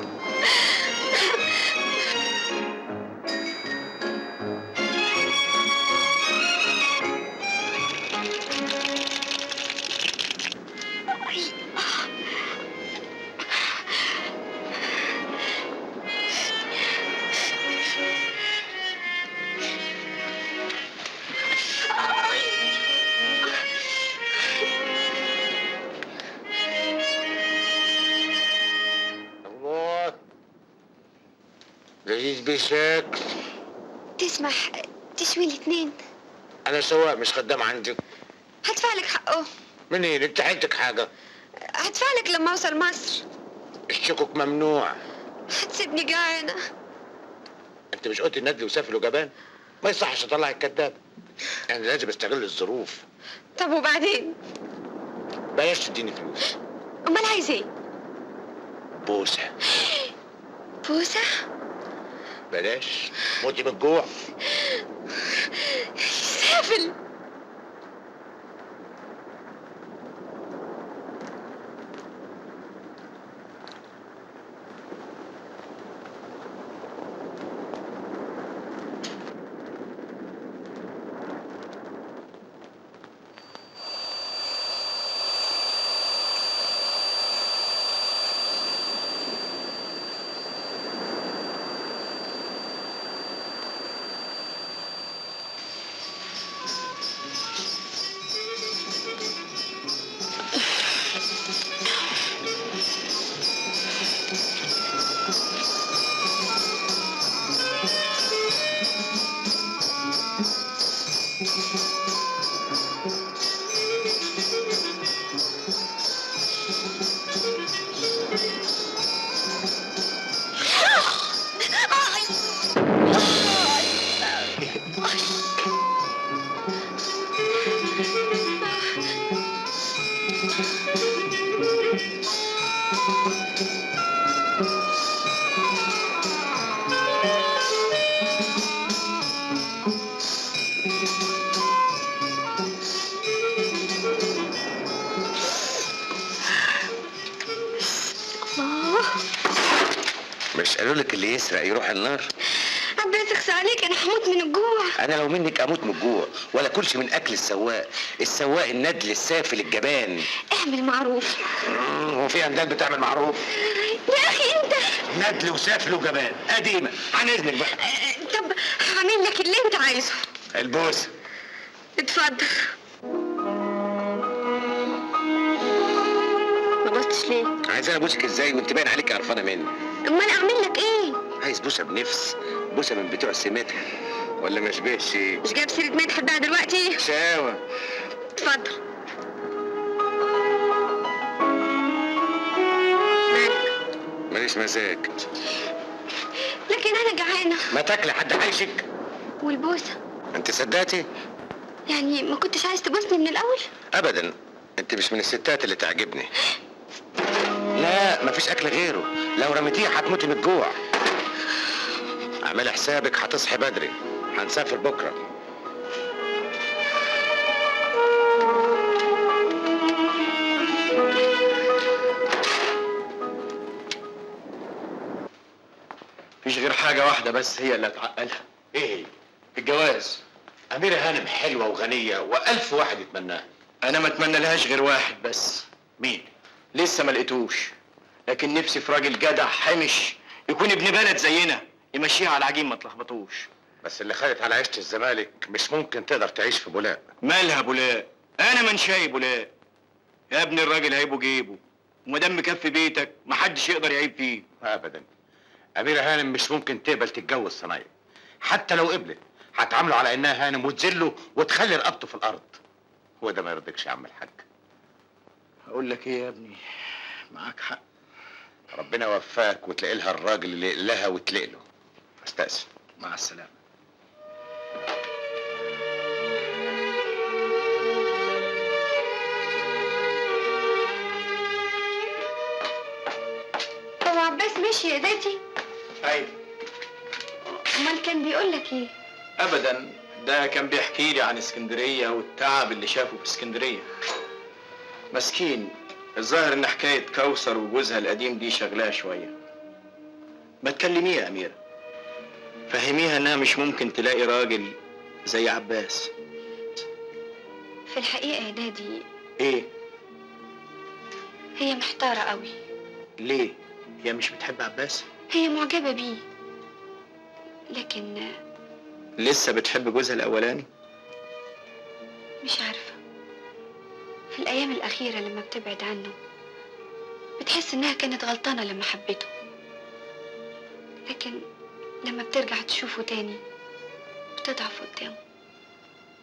الله لذيذ بشكل. تسمح تشوي لي 2؟ انا سواق مش خدام عندك. هدفع لك حقه. منين انت حيلتك حاجه؟ هدفع لك لما اوصل مصر. الشكوك ممنوع. هتسيبني جعانه. انت مش قلت الندل وسافل وجبان؟ ما يصحش اطلع الكذاب. انا لازم استغل الظروف. طب وبعدين؟ بلاش تديني فلوس. امال عايز ايه؟ بوسه. بوسه؟ بلاش موتي من الجوع. سافل. مش قالوا لك اللي يسرق يروح النار؟ ربنا تخسى عليك، انا هموت من الجوع. انا لو منك اموت من الجوع ولا كلش من اكل السواق. السواق الندل السافل الجبان. اعمل معروف. هو في اندال بتعمل معروف؟ يا اخي انت ندل وسافل وجبان قديمه. عن اذنك بقى. طب هعمل لك اللي انت عايزه. البوسه. اتفضل. ما بصتش ليه؟ عايز انا ابوسك ازاي وانت باين عليك قرفانه مني؟ امال اعمل لك ايه؟ عايز بوسه بنفس، بوسه من بتوع سمتها. ولا ما شبهش؟ مش جايب سيره مدحت بقى دلوقتي؟ شاوة. اتفضل. مالك؟ ماليش مزاج. لكن انا جعانه. ما تاكلي حد عايشك؟ والبوسه؟ انت صدقتي؟ يعني ما كنتش عايز تبوسني من الاول؟ ابدا، انت مش من الستات اللي تعجبني. لا مفيش اكل غيره، لو رميتيه هتموتي من الجوع. اعملي حسابك هتصحي بدري، هنسافر بكره. مفيش غير حاجة واحدة بس هي اللي هتعقلها. ايه؟ الجواز. أميرة هانم حلوة وغنية وألف واحد يتمناها. أنا ما أتمنى لهاش غير واحد بس. مين؟ لسه ما لقيتوش، لكن نفسي في راجل جدع حمش يكون ابن بلد زينا، يمشيها على العجين ما تلخبطوش. بس اللي خدت على عيشة الزمالك مش ممكن تقدر تعيش في بولاق. مالها بولاق؟ أنا من شاي بولاق. يا ابني الراجل هيبه جيبه، وما دام مكفي بيتك محدش يقدر يعيب فيه. ابدا. اميره هانم مش ممكن تقبل تتجوز صنايعي، حتى لو قبلت هتعامله على انها هانم وتذله وتخلي رقبته في الارض. هو ده ما يرضيكش يا عم الحاج. اقول لك ايه يا ابني، معاك حق. ربنا يوفقك وتلاقي لها الراجل اللي يقلها وتلاقي له. استأذن. مع السلامه. هو عباس مشي يا دادي؟ ايوه. امال كان بيقول لك ايه؟ ابدا، ده كان بيحكي لي عن اسكندريه والتعب اللي شافه في اسكندريه. مسكين، الظاهر ان حكايه كوثر وجوزها القديم دي شغلها شويه. ما تكلميها يا اميره، فهميها انها مش ممكن تلاقي راجل زي عباس. في الحقيقة يا دادي ايه؟ هي محتارة قوي. ليه؟ هي مش بتحب عباس؟ هي معجبة بيه، لكن لسه بتحب جوزها الاولاني؟ مش عارفة. في الأيام الأخيرة لما بتبعد عنه بتحس إنها كانت غلطانة لما حبته، لكن لما بترجع تشوفه تاني بتضعف قدامه.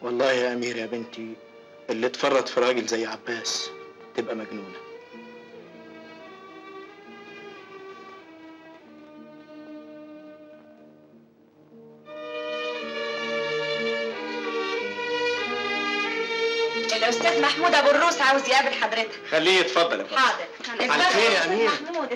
والله يا امير يا بنتي، اللي اتفرط في راجل زي عباس تبقى مجنونه. الأستاذ محمود أبو الروس عاوز يقابل حضرتك. خليه يتفضل يا فندم. حاضر. على فين يا امير؟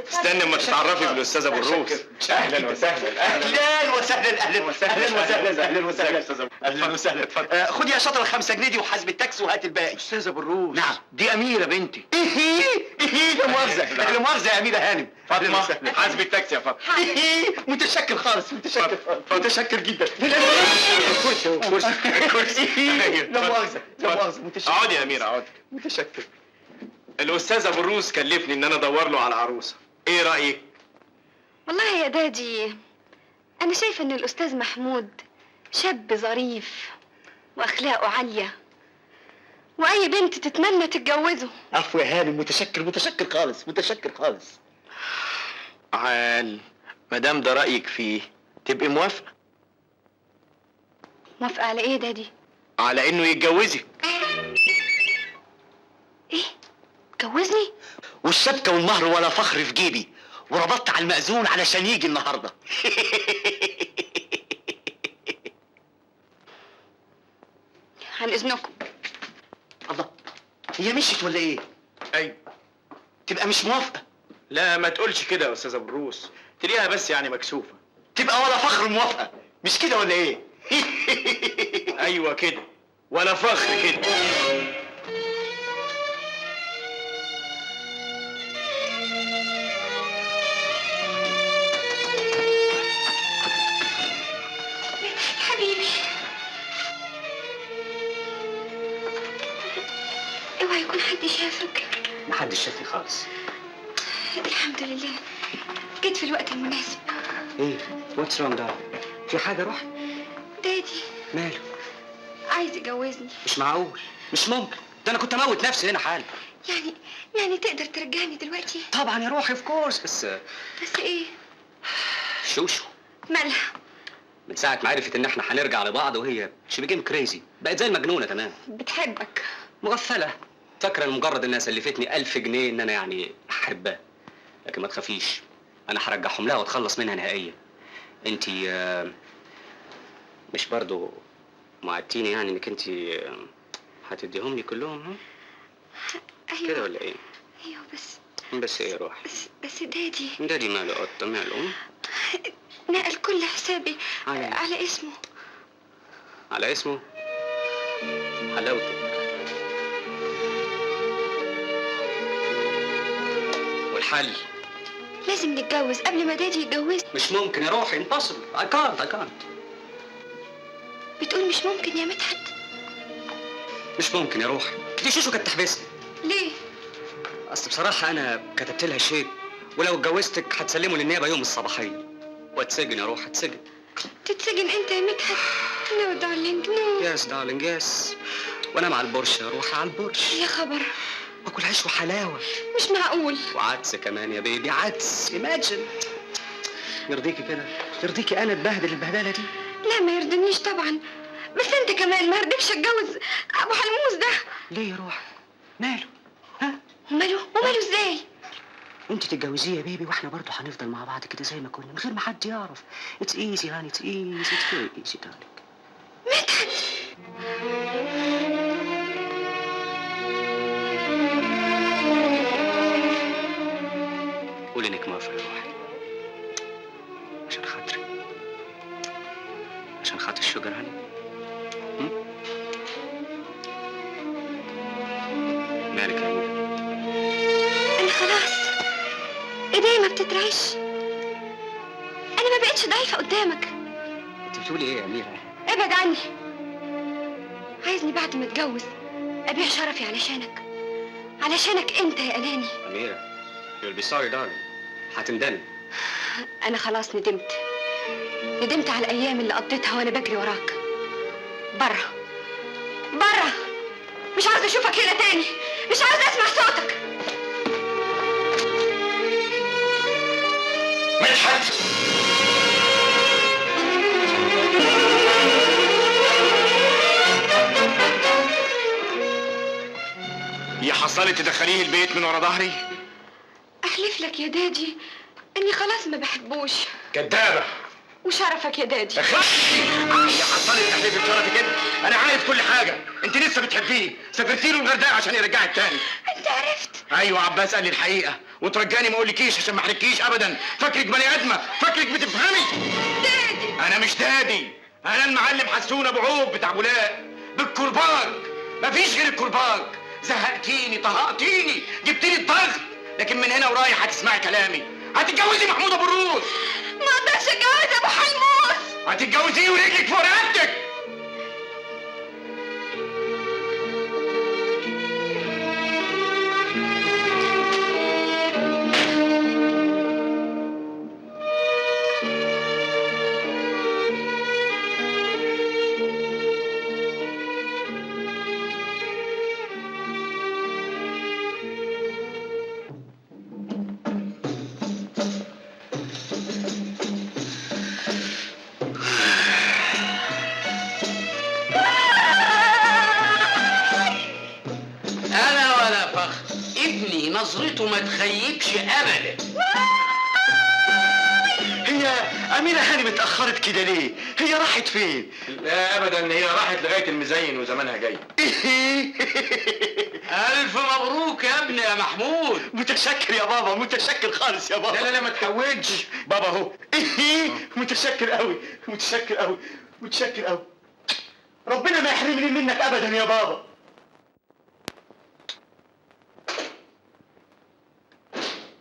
استنى اما تتعرفي بالاستاذ ابو الروس. اهلا وسهلا. اهلا وسهلا اهلا وسهلا اهلا وسهلا استاذ اهلا وسهلا. اتفضل. خد يا شاطر ال5 جنيه دي وحاسب التاكسي وهات الباقي. استاذ ابو الروس. نعم. دي اميره بنتي. ايه لا مؤاخذة لا مؤاخذة يا أميرة هانم. فاطمه حاسب التاكسي يا فاطمه. متشكر خالص متشكر متشكر جدا. كرسي كرسي. لا مؤاخذة لا مؤاخذة متشكر. اقعدي يا اميره اقعدي. متشكر. الاستاذ ابو الروس كلفني ان انا ادور له على عروسه، ايه رايك؟ والله يا دادي أنا شايفة إن الأستاذ محمود شاب ظريف وأخلاقه عالية وأي بنت تتمنى تتجوزه. عفو يا هانم، متشكر خالص متشكر خالص. عال، ما دام ده رايك فيه تبقي موافقه. موافقة على إيه يا دادي؟ على انه يتجوزك. إيه؟ جوزني؟ والشبكة والمهر ولا فخر في جيبي، وربطت على المأذون علشان يجي النهارده. عن إذنكم. الله، هي مشيت ولا ايه؟ ايوه. تبقى مش موافقة. لا ما تقولش كده يا استاذ ابو الروس، تلاقيها بس يعني مكسوفه. تبقى ولا فخر موافقة، مش كده ولا ايه؟ ايوه كده، ولا فخر كده. حبيبي اوعى يكون حد شافك. محدش شافني خالص. الحمد لله جيت في الوقت المناسب. ايه؟ واتس رونج ده؟ في حاجة روح؟ دادي ماله؟ عايز يجوزني. مش معقول، مش ممكن، ده انا كنت اموت نفسي هنا حالا. يعني تقدر ترجعني دلوقتي؟ طبعا يا روحي، اوف كورس. بس ايه؟ شوشو مالها؟ من ساعة ما عرفت ان احنا هنرجع لبعض وهي شي بيجين كريزي، بقت زي المجنونة تمام. بتحبك؟ مغفلة، فاكرة لمجرد انها سلفتني 1000 جنيه ان انا يعني احبها. لكن ما تخافيش، انا هرجعهم لها واتخلص منها نهائيا. انتي مش برضو وعدتيني يعني انك انتي هتديهم لي كلهم؟ ها؟ ايوه كده ولا ايه؟ ايوه بس ايه يا روح؟ بس دادي دادي ماله قطة ماله؟ نقل كل حسابي على على اسمه. على اسمه؟ حلاوتك. والحل؟ لازم نتجوز قبل ما دادي يتجوزني. مش ممكن يا روحي، impossible. I can't. بتقول مش ممكن يا مدحت؟ مش ممكن يا روحي، دي شوشو كانت تحبسني. ليه؟ اصل بصراحة انا كتبت لها شيء، ولو اتجوزتك هتسلمه للنيابة يوم الصباحية واتسجن يا روحي، اتسجن. تتسجن انت يا مدحت؟ نو دارلينج نو. يس دارلينج يس. وانا مع البورش يا روحي، على البورش. يا خبر، واكل عيش وحلاوه. مش معقول. وعدس كمان يا بيبي، عدس. ايماجن. يرضيكي كده؟ يرضيكي انا اتبهدل البهدله دي؟ لا ما يرضنيش طبعا، بس انت كمان ما رضيتش اتجوز ابو حلموس ده. ليه يا روحي؟ ماله؟ ها؟ وماله ازاي؟ انت تتجوزيه يا بيبي واحنا برضه هنفضل مع بعض كده زي ما كنا من غير ما حد يعرف. اتس ايزي هاني، اتس ايزي، اتس فيري ايزي دارلينج. مدحت. قولي انك موافقه يا روحي، عشان خاطري، عشان خاطر الشجر هاني. مالك يا أميرة؟ انا خلاص ايديا ما بتترعش، انا ما بقتش ضعيفه قدامك. انت بتقولي ايه يا أميرة؟ ابعد عني. عايزني بعد ما اتجوز ابيع شرفي علشانك انت يا اناني. أميرة، you'll be sorry darling. هتندمي. انا خلاص ندمت على الايام اللي قضيتها وانا بجري وراك. بره، مش عاوز اشوفك هنا تاني، مش عاوز اسمع صوتك. مدحت. هي حصلت تدخليه البيت من ورا ظهري؟ احلف لك يا دادي اني خلاص ما بحبوش. كدابة. وشرفك يا دادي. اخلصي. هي حصلت تحليف بشرفي كده؟ انا عارف كل حاجة. انت لسه بتحبيه، سافرتي له الغردقة عشان يرجعك تاني. انت عرفت؟ ايوه عباس قال لي الحقيقة وترجاني ما اقولكيش عشان ما احرجكيش ابدا. فاكرك بني ادمة، فاكرك بتفهمي. دادي. انا مش دادي، انا المعلم حسون ابو عوب بتاع بولاق بالكرباج. مفيش غير الكرباج. زهقتيني، طهقتيني، جبتيلي الضغط، لكن من هنا ورايح هتسمعي كلامي. هتتجوزي محمود ابو الروس. ما اقدرش اتجوز ابو حلموس. هتتجوزيه ورجلك فوق رقبتك. نظرته ما تخيبش ابدا. هي أميرة هانم اتأخرت كده ليه؟ هي راحت فين؟ لا ابدا، هي راحت لغايه المزين وزمانها جاي. الف مبروك يا ابني يا محمود. متشكر يا بابا، متشكر خالص يا بابا. لا ما تحوجش بابا اهو. متشكر قوي، متشكر قوي، متشكر قوي. ربنا ما يحرمني منك ابدا يا بابا.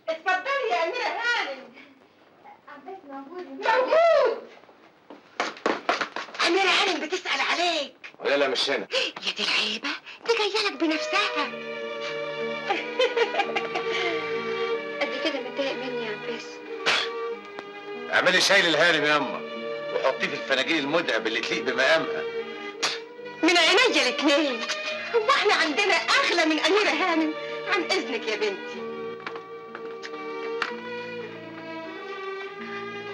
اتفضلي يا أميرة هانم. عباس موجود. أميرة هانم بتسأل عليك. لا مش هنا. يا دي العيبة، دي جاية لك بنفسها. قد كده متضايق مني يا عباس؟ اعملي شاي للهانم يا اما وحطيه في الفناجيل المدعب اللي تليق بمقامها. من عينيا الاتنين. هو احنا عندنا أغلى من أميرة هانم؟ عن إذنك يا بنتي.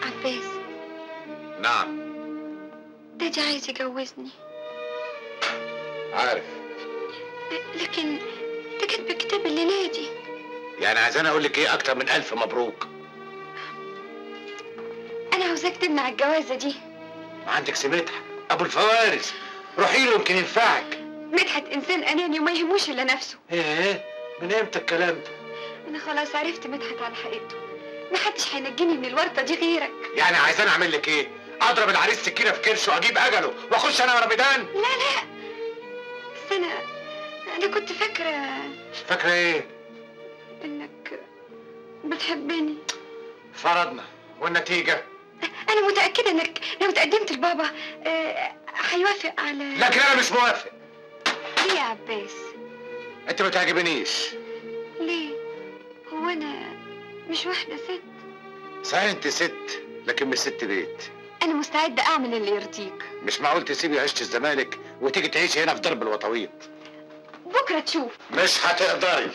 عباس. نعم. دادي عايز يجوزني. عارف. لكن ده كاتب الكتاب الليلة دي. يعني عايزاني اقول لك ايه اكتر من 1000 مبروك؟ أنا عاوزاك تمنع الجوازة دي. ما عندك سميتها ابو الفوارس، روحي له يمكن ينفعك. مدحت إنسان أناني وما يهموش إلا نفسه. ايه من امتى الكلام ده؟ أنا خلاص عرفت مدحت على حقيقته. محدش هينجيني من الورطة دي غيرك. يعني عايزاني اعمل لك ايه؟ اضرب العريس سكينه في كرشه واجيب اجله واخش انا ورا ميدان؟ لا بس أنا كنت فاكره ايه؟ إنك بتحبني. فرضنا والنتيجه؟ أنا متأكدة إنك لو تقدمت لبابا هيوافق على. لكن انا مش موافق. ليه يا عباس؟ انت ما تعجبنيش. ليه؟ هو أنا مش واحدة ست؟ صحيح انت ست، لكن مش ست بيت. أنا مستعدة أعمل اللي يرضيك. مش معقول تسيبي عيشه الزمالك وتيجي تعيشي هنا في درب الوطويط. بكرة بكره تشوف. مش هتقدري.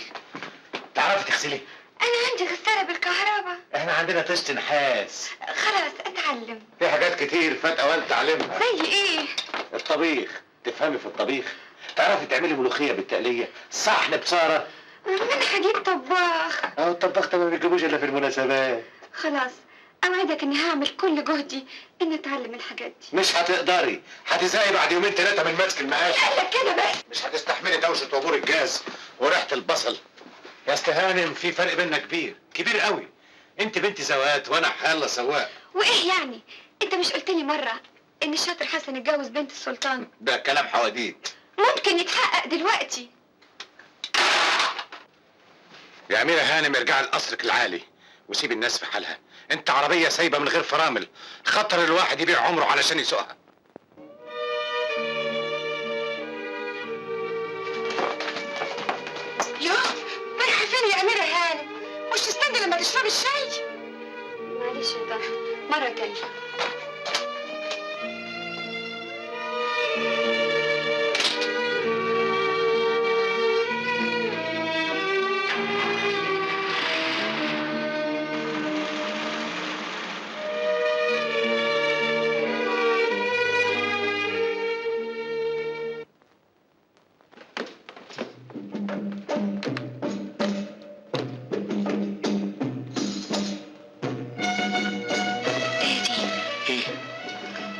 تعرفي تغسلي؟ انا عندي غساله بالكهرباء. احنا عندنا طشت نحاس. خلاص اتعلم. في حاجات كتير فات اوان تعلمها. زي ايه؟ الطبيخ، تفهمي في الطبيخ؟ تعرفي تعملي ملوخيه بالتقليه، صحن بصاره. مين هجيب طباخ؟ اهو الطباخ ده ما بيجيبوش الا في المناسبات. خلاص اوعدك اني هعمل كل جهدي اني اتعلم الحاجات دي. مش هتقدري، هتزهقي بعد يومين ثلاثه من مسك المقاش. قال لك كده بس. مش هتستحملي دوشه وبور الجاز وريحه البصل. يا أست هانم في فرق بيننا كبير، كبير قوي. انت بنت زوات وانا حاله سواق. وايه يعني؟ انت مش قلت لي مره ان الشاطر حسن اتجوز بنت السلطان؟ ده كلام حواديت. ممكن يتحقق دلوقتي. يا أميرة هانم ارجعي لقصرك العالي وسيب الناس في حالها. انت عربية سايبة من غير فرامل، خطر الواحد يبيع عمره علشان يسوقها. يوه، رايحه فين يا اميره هانم؟ مش تستني لما تشربي الشاي؟ معلش يا طه، مره تانية.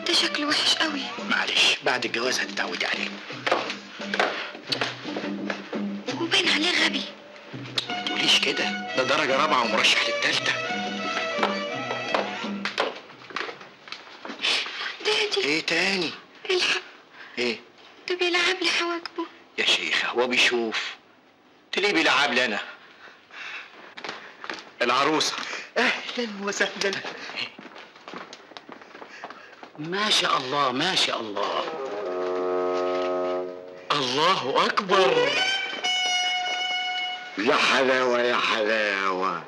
ده شكله وحش قوي. معلش بعد الجواز هتتعودي عليه. وباين عليه غبي. ما تقوليش كده، ده درجة رابعة ومرشح للتالتة. دادي. ايه تاني؟ الحق، ايه؟ ده بيلعب لي حواجبه. يا شيخة هو بيشوف. تلاقيه بيلعب لي انا. العروسة. اهلا وسهلا. ما شاء الله ما شاء الله. الله اكبر. يا حلاوة يا حلاوة.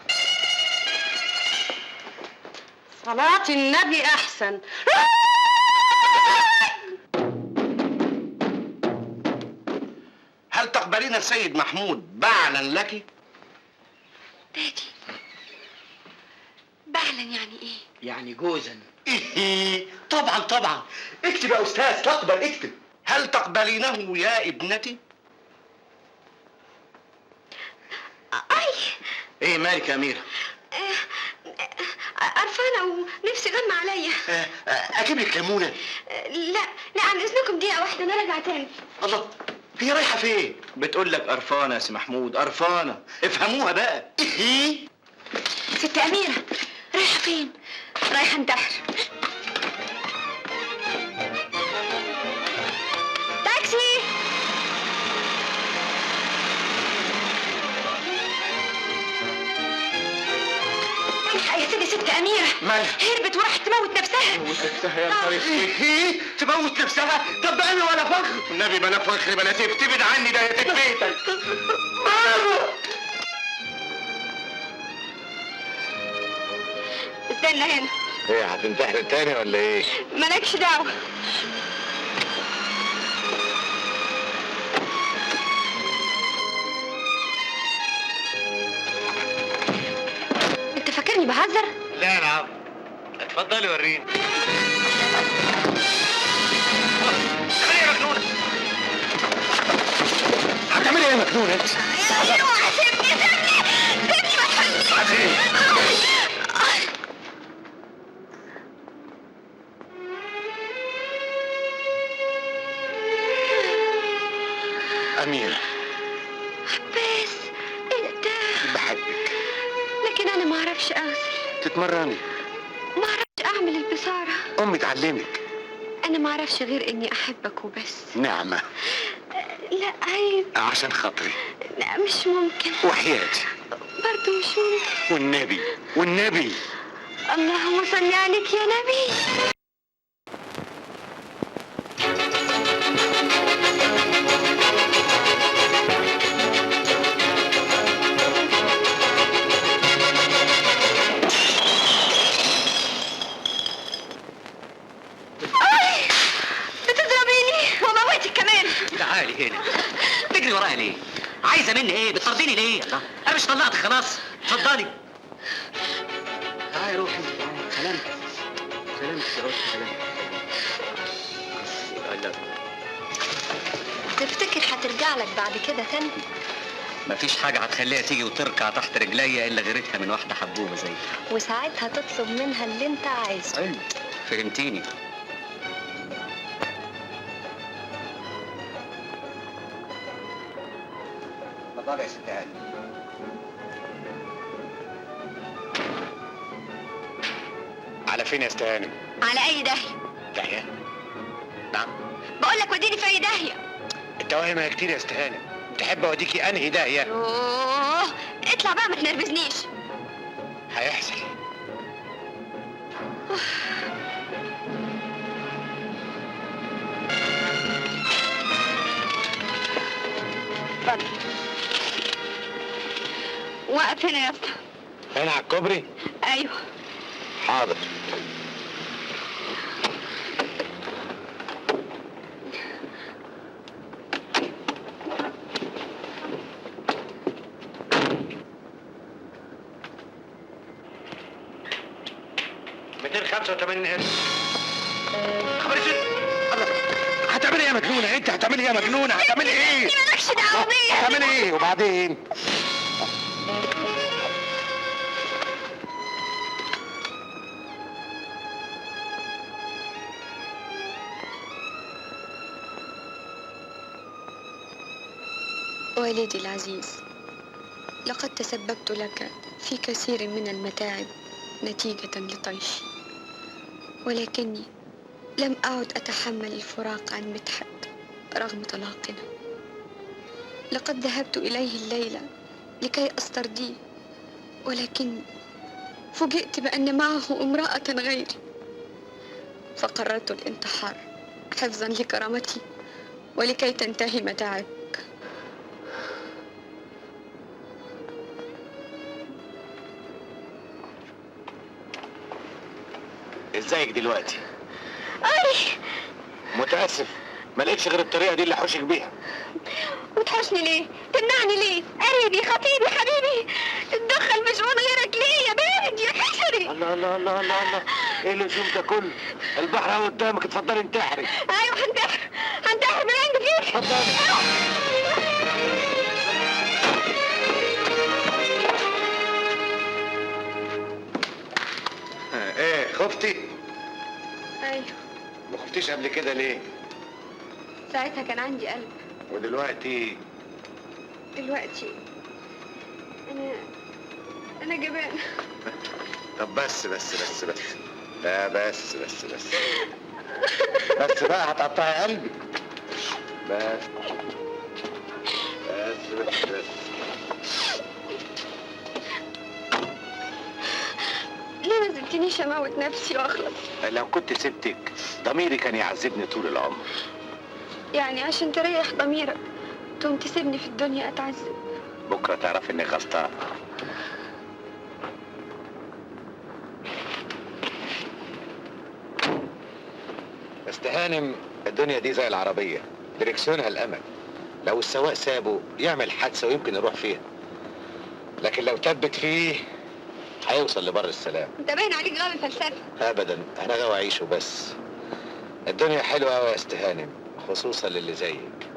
صلاة النبي احسن. هل تقبلين السيد محمود بعلا لك؟ دادي، بعلن يعني ايه؟ يعني جوزا. إيه طبعا طبعا. اكتب يا أستاذ، تقبل اكتب. هل تقبلينه يا ابنتي؟ اي ايه مالك يا أميرة؟ قرفانه ونفسي غمى عليا. أجيب لك ليمونة؟ لا لا، عن اذنكم دقيقه واحده انا راجعه تاني. الله، هي رايحة فين؟ بتقول لك قرفانة يا سي محمود، قرفانة. افهموها بقى. إيه؟ ست اميره، رايحه فين؟ رايحه انتحر. تاكسي. الحق يا سيدي، ست اميره مالها؟ هربت وراحت تموت نفسها. وسبتها يا نهار اسود. إيه؟ تموت نفسها؟ طب أنا ولا فخر؟ النبي بلا فخر بلا تف، تبعد عني ده يا تفيتك. استنى هنا. ايه هتنتحر تاني ولا ايه؟ مالكش دعوه. انت فاكرني بهزر؟ لا نعم. اتفضلي وريني. اعملي يا مجنونة. هتعملي ايه يا مجنون انت؟ ايوه سيبني سيبني سيبني، ما تخلينيش. عزيز. أميرة. عباس انت. بحبك. لكن انا ما اعرفش اغسل، تتمرني. ما اعرفش اعمل البصاره. أمي تعلمك. انا ما اعرفش غير اني احبك وبس. نعمة. لا عيب. عشان خاطري. لا مش ممكن. وحياتي. برضو مش ممكن. والنبي والنبي. اللهم صل عليك يا نبي. بتضربيني وموتك كمان. تعالي هنا. تجري ورايا ليه؟ تقاطعيني ليه؟ الله، انا مش طلقت خلاص. اتفضلي. تعالي روحي. سلامتك. سلامتك يا روحي. سلامتك. تفتكر هترجع لك بعد كده تاني؟ مفيش حاجة هتخليها تيجي وتركع تحت رجليا إلا غيرتها من واحدة حبوبة زي. وساعتها تطلب منها اللي انت عايزه. حلو، فهمتيني. اتفضلي يا ست هاني. على فين يا ست هانم؟ على اي داهية؟ داهية؟ نعم؟ بقول لك وديني في اي داهية. الدواهي ما كتير يا ست هانم. تحب اوديكي انهي داهية؟ اوه، اطلع بقى ما تنرفزنيش. هيحصل. اتفضل. واقف هنا يا اسطى. هنا على الكوبري؟ ايوه. حاضر. خبر اسود. الله، هتعملي ايه يا مجنونه؟ انت هتعملي ايه يا مجنونه؟ هتعملي ايه؟ مالكش دعوه بيا. هتعملي ايه وبعدين؟ والدي العزيز، لقد تسببت لك في كثير من المتاعب نتيجة لطيشي، ولكني لم أعد أتحمل الفراق عن مدحت رغم طلاقنا. لقد ذهبت إليه الليلة لكي أسترضيه، ولكن فوجئت بأن معه امرأة غيري، فقررت الانتحار حفظا لكرامتي ولكي تنتهي متاعبك. ازيك دلوقتي؟ أي متاسف، ما لقيتش غير الطريقه دي اللي احوشك بيها. وتحوشني ليه؟ تمنعني ليه؟ قريبي خطيبي حبيبي، تتدخل في شؤون غيرك ليه يا بارد يا حشري؟ الله الله الله الله الله، ايه اللزوم ده كله؟ البحر اهو قدامك، اتفضلي انتحري. ايوه هنتحر بالعند فيك. اتفضلي. ايه خفتي؟ ايوه. ما خفتيش قبل كده ليه؟ ساعتها كان عندي قلب. ودلوقتي؟ دلوقتي انا جبان. طب بس. لا بس بس بقى هتقطعي قلبي. بس. ليه ما زلتنيش اموت نفسي واخلص؟ لو كنت سبتك ضميري كان يعذبني طول العمر. يعني عشان تريح ضميرك تقوم تسيبني في الدنيا اتعذب؟ بكره تعرف اني غلطان. بس هانم، الدنيا دي زي العربيه، دركسيونها الامل. لو السواق سابه يعمل حادثه ويمكن يروح فيها، لكن لو ثبت فيه هيوصل لبر السلام. انت باين عليك غاوي فلسفه. ابدا، انا غاوي اعيشه بس. الدنيا حلوه قوي يا استهانم، خصوصا للي زيك.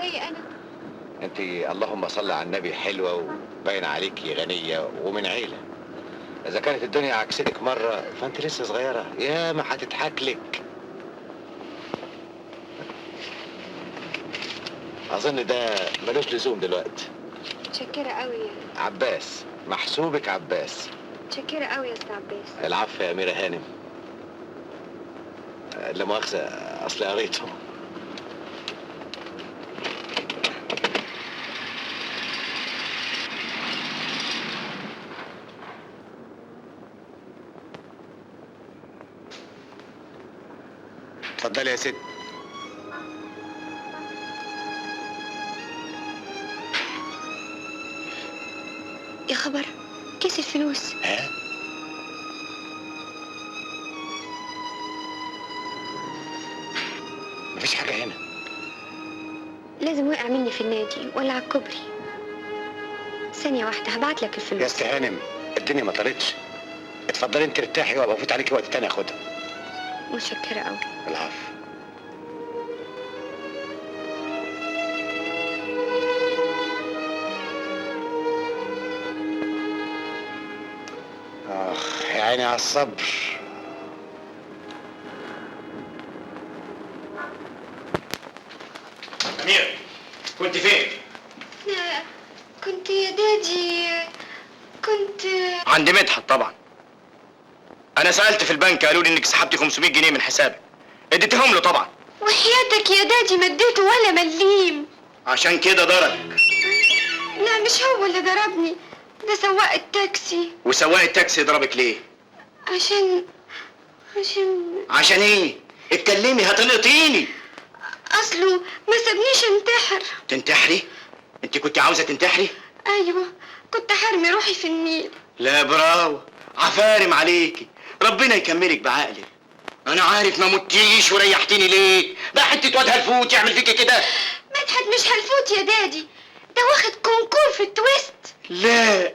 زي انا. انت اللهم صل على النبي حلوه وباين عليكي غنيه ومن عيله. اذا كانت الدنيا عكستك مره فانت لسه صغيره، يا ما هتضحك لك. اظن ده ملوش لزوم دلوقتي. متشكره قوي. عباس، محسوبك عباس. متشكره قوي يا استاذ عباس. العفو يا اميره هانم. لا مؤاخذه، اصلي قريته. اتفضلي يا ست. يا خبر، كيس الفلوس. ها؟ مفيش حاجة هنا. لازم وقع مني في النادي ولا على الكوبري. ثانيه واحده هبعت لك يا الفلوس. أست هانم الدنيا ما طارتش. اتفضلي انت ارتاحي وابقى افوت عليكي وقت تاني اخدها. متشكره قوي. العفو. اخ يا عيني على الصبر. أمير كنت فين؟ كنت يا دادي كنت عند مدحت طبعا. أنا سألت في البنك قالوا لي إنك سحبتي 500 جنيه من حسابك. اديتهم له طبعا. وحياتك يا دادي ما اديته ولا مليم. عشان كده ضربك. لا مش هو اللي ضربني، ده سواق التاكسي. وسواق التاكسي ضربك ليه؟ عشان عشان إيه؟ اتكلمي هتلقطيني. اصله ما سابنيش انتحر. تنتحري؟ أنت كنت عاوزة تنتحري؟ ايوه كنت حرمي روحي في النيل. لا برافو، عفارم عليكي، ربنا يكملك بعقلك. أنا عارف ما متيش وريحتيني ليه؟ ده حتة واد هلفوت يعمل فيكي كده. مدحت مش هلفوت يا دادي، ده واخد كونكور في التويست. لا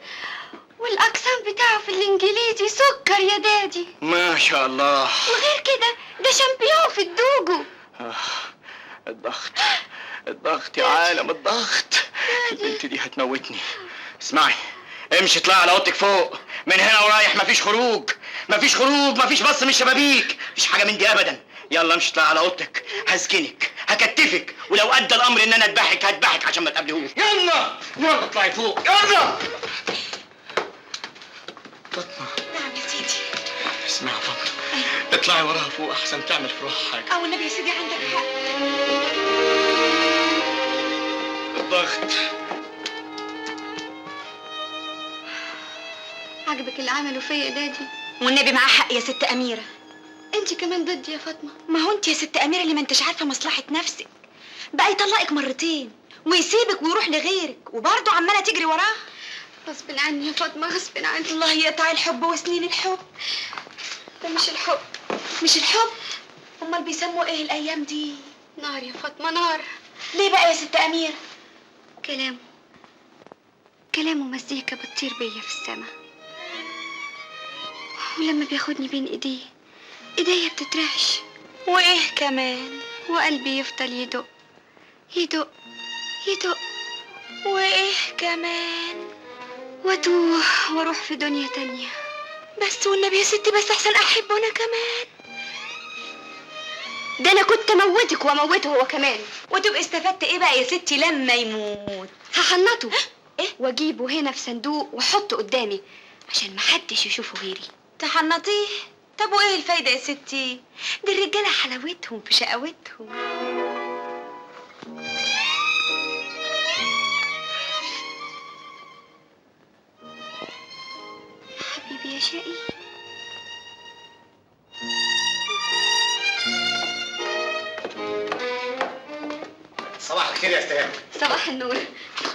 والاقسام بتاعه في الانجليزي سكر يا دادي. ما شاء الله. وغير كده ده شامبيون في الدوجو. الضغط يا عالم الضغط. البنت دي هتموتني. اسمعي، امشي اطلعي على اوضتك فوق. من هنا ورايح مفيش خروج، مفيش خروج، مفيش بص من الشبابيك، مفيش حاجه من دي ابدا. يلا امشي اطلعي على اوضتك، هسكنك هكتفك، ولو ادى الامر ان انا اذبحك هذبحك عشان ما تقابليهوش. يلا اطلعي فوق يلا. فاطمه. نعم يا سيدي. اسمعي يا فاطمه، اطلعي وراها فوق احسن تعمل في روحها حاجه. او النبي يا سيدي عندك حق. الضغط. عجبك اللي عمله فيا يا دادي؟ والنبي معاه حق يا ست أميرة. انت كمان ضدي يا فاطمه. ما هو انت يا ست أميرة اللي ما انتش عارفة مصلحة نفسك. بقى يطلقك مرتين ويسيبك ويروح لغيرك وبرضه عمالة تجري وراه. غصب عني يا فاطمه، غصب عني. الله يقطع الحب وسنين الحب. ده مش الحب. مش الحب؟ امال بيسموا ايه الايام دي؟ نار يا فاطمه نار. ليه بقى يا ست أميرة؟ كلامه مزيكا بتطير بيا في السما، ولما بياخدني بين ايديا بتترعش، وايه كمان؟ وقلبي يفضل يدق وايه كمان؟ واتوه واروح في دنيا تانية. بس والنبي يا ستي بس احسن احب انا كمان. ده انا كنت اموتك واموته هو كمان. وتبقى استفدت ايه بقى يا ستي لما يموت؟ هحنطه ايه واجيبه هنا في صندوق واحطه قدامي عشان محدش يشوفه غيري. تحنطيه؟ طب وايه الفايده يا ستي؟ دي الرجاله حلاوتهم في شقاوتهم. حبيبي يا شقي. صباح الخير يا استاذ. صباح النور.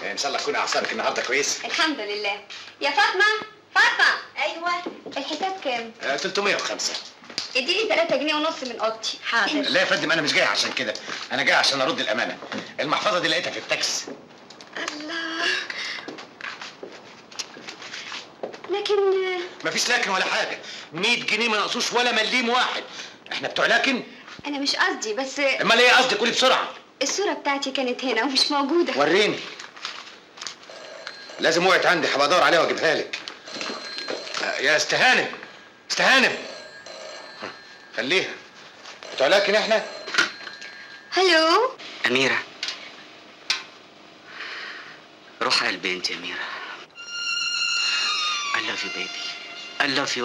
ان شاء الله تكون اعصابك النهارده كويس. الحمد لله. يا فاطمه. ايوه الحساب كام؟ 305. اديني 3 جنيه ونص من اوضتي. حاضر. لا يا فندم انا مش جاي عشان كده، انا جاي عشان ارد الامانه. المحفظه دي لقيتها في التاكس. الله. لكن مفيش لكن ولا حاجه، 100 جنيه ما نقصوش ولا مليم واحد. احنا بتوع لكن. انا مش قصدي، بس امال ايه قصدك؟ قولي بسرعه. الصوره بتاعتي كانت هنا ومش موجوده. وريني. لازم وقعت عندي، هبقى ادور عليها واجيبها لك. يا استهانم. خليها. بتوع لكن احنا. هلو. أميرة، روح قلبي انت يا أميرة. I love you baby. I love you.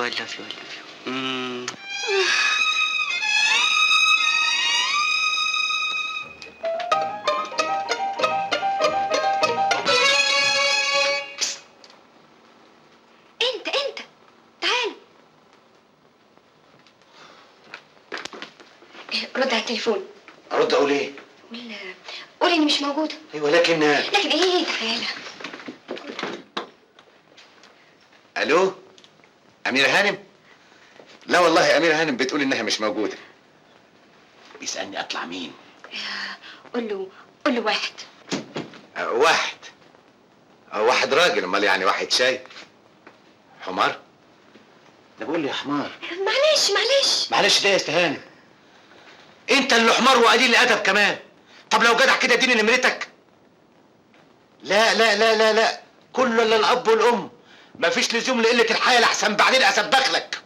انت تعال. رد على التليفون. ارد اقول ايه؟ قول اني مش موجوده. ايوه لكن ايه تعالى. الو اميره هانم. لا والله اميره هانم بتقول انها مش موجوده. بيسالني اطلع مين. قول له واحد. واحد. واحد راجل، امال يعني واحد شاي؟ حمار؟ ده بقول لي يا حمار. معلش معلش ده يا استهاني. انت اللي حمار وقليل الادب كمان. طب لو جدع كده اديني نمرتك. لا لا لا لا لا، كله الا الاب والام. مفيش لزوم لقله الحياه لحسن بعدين اسبخ لك.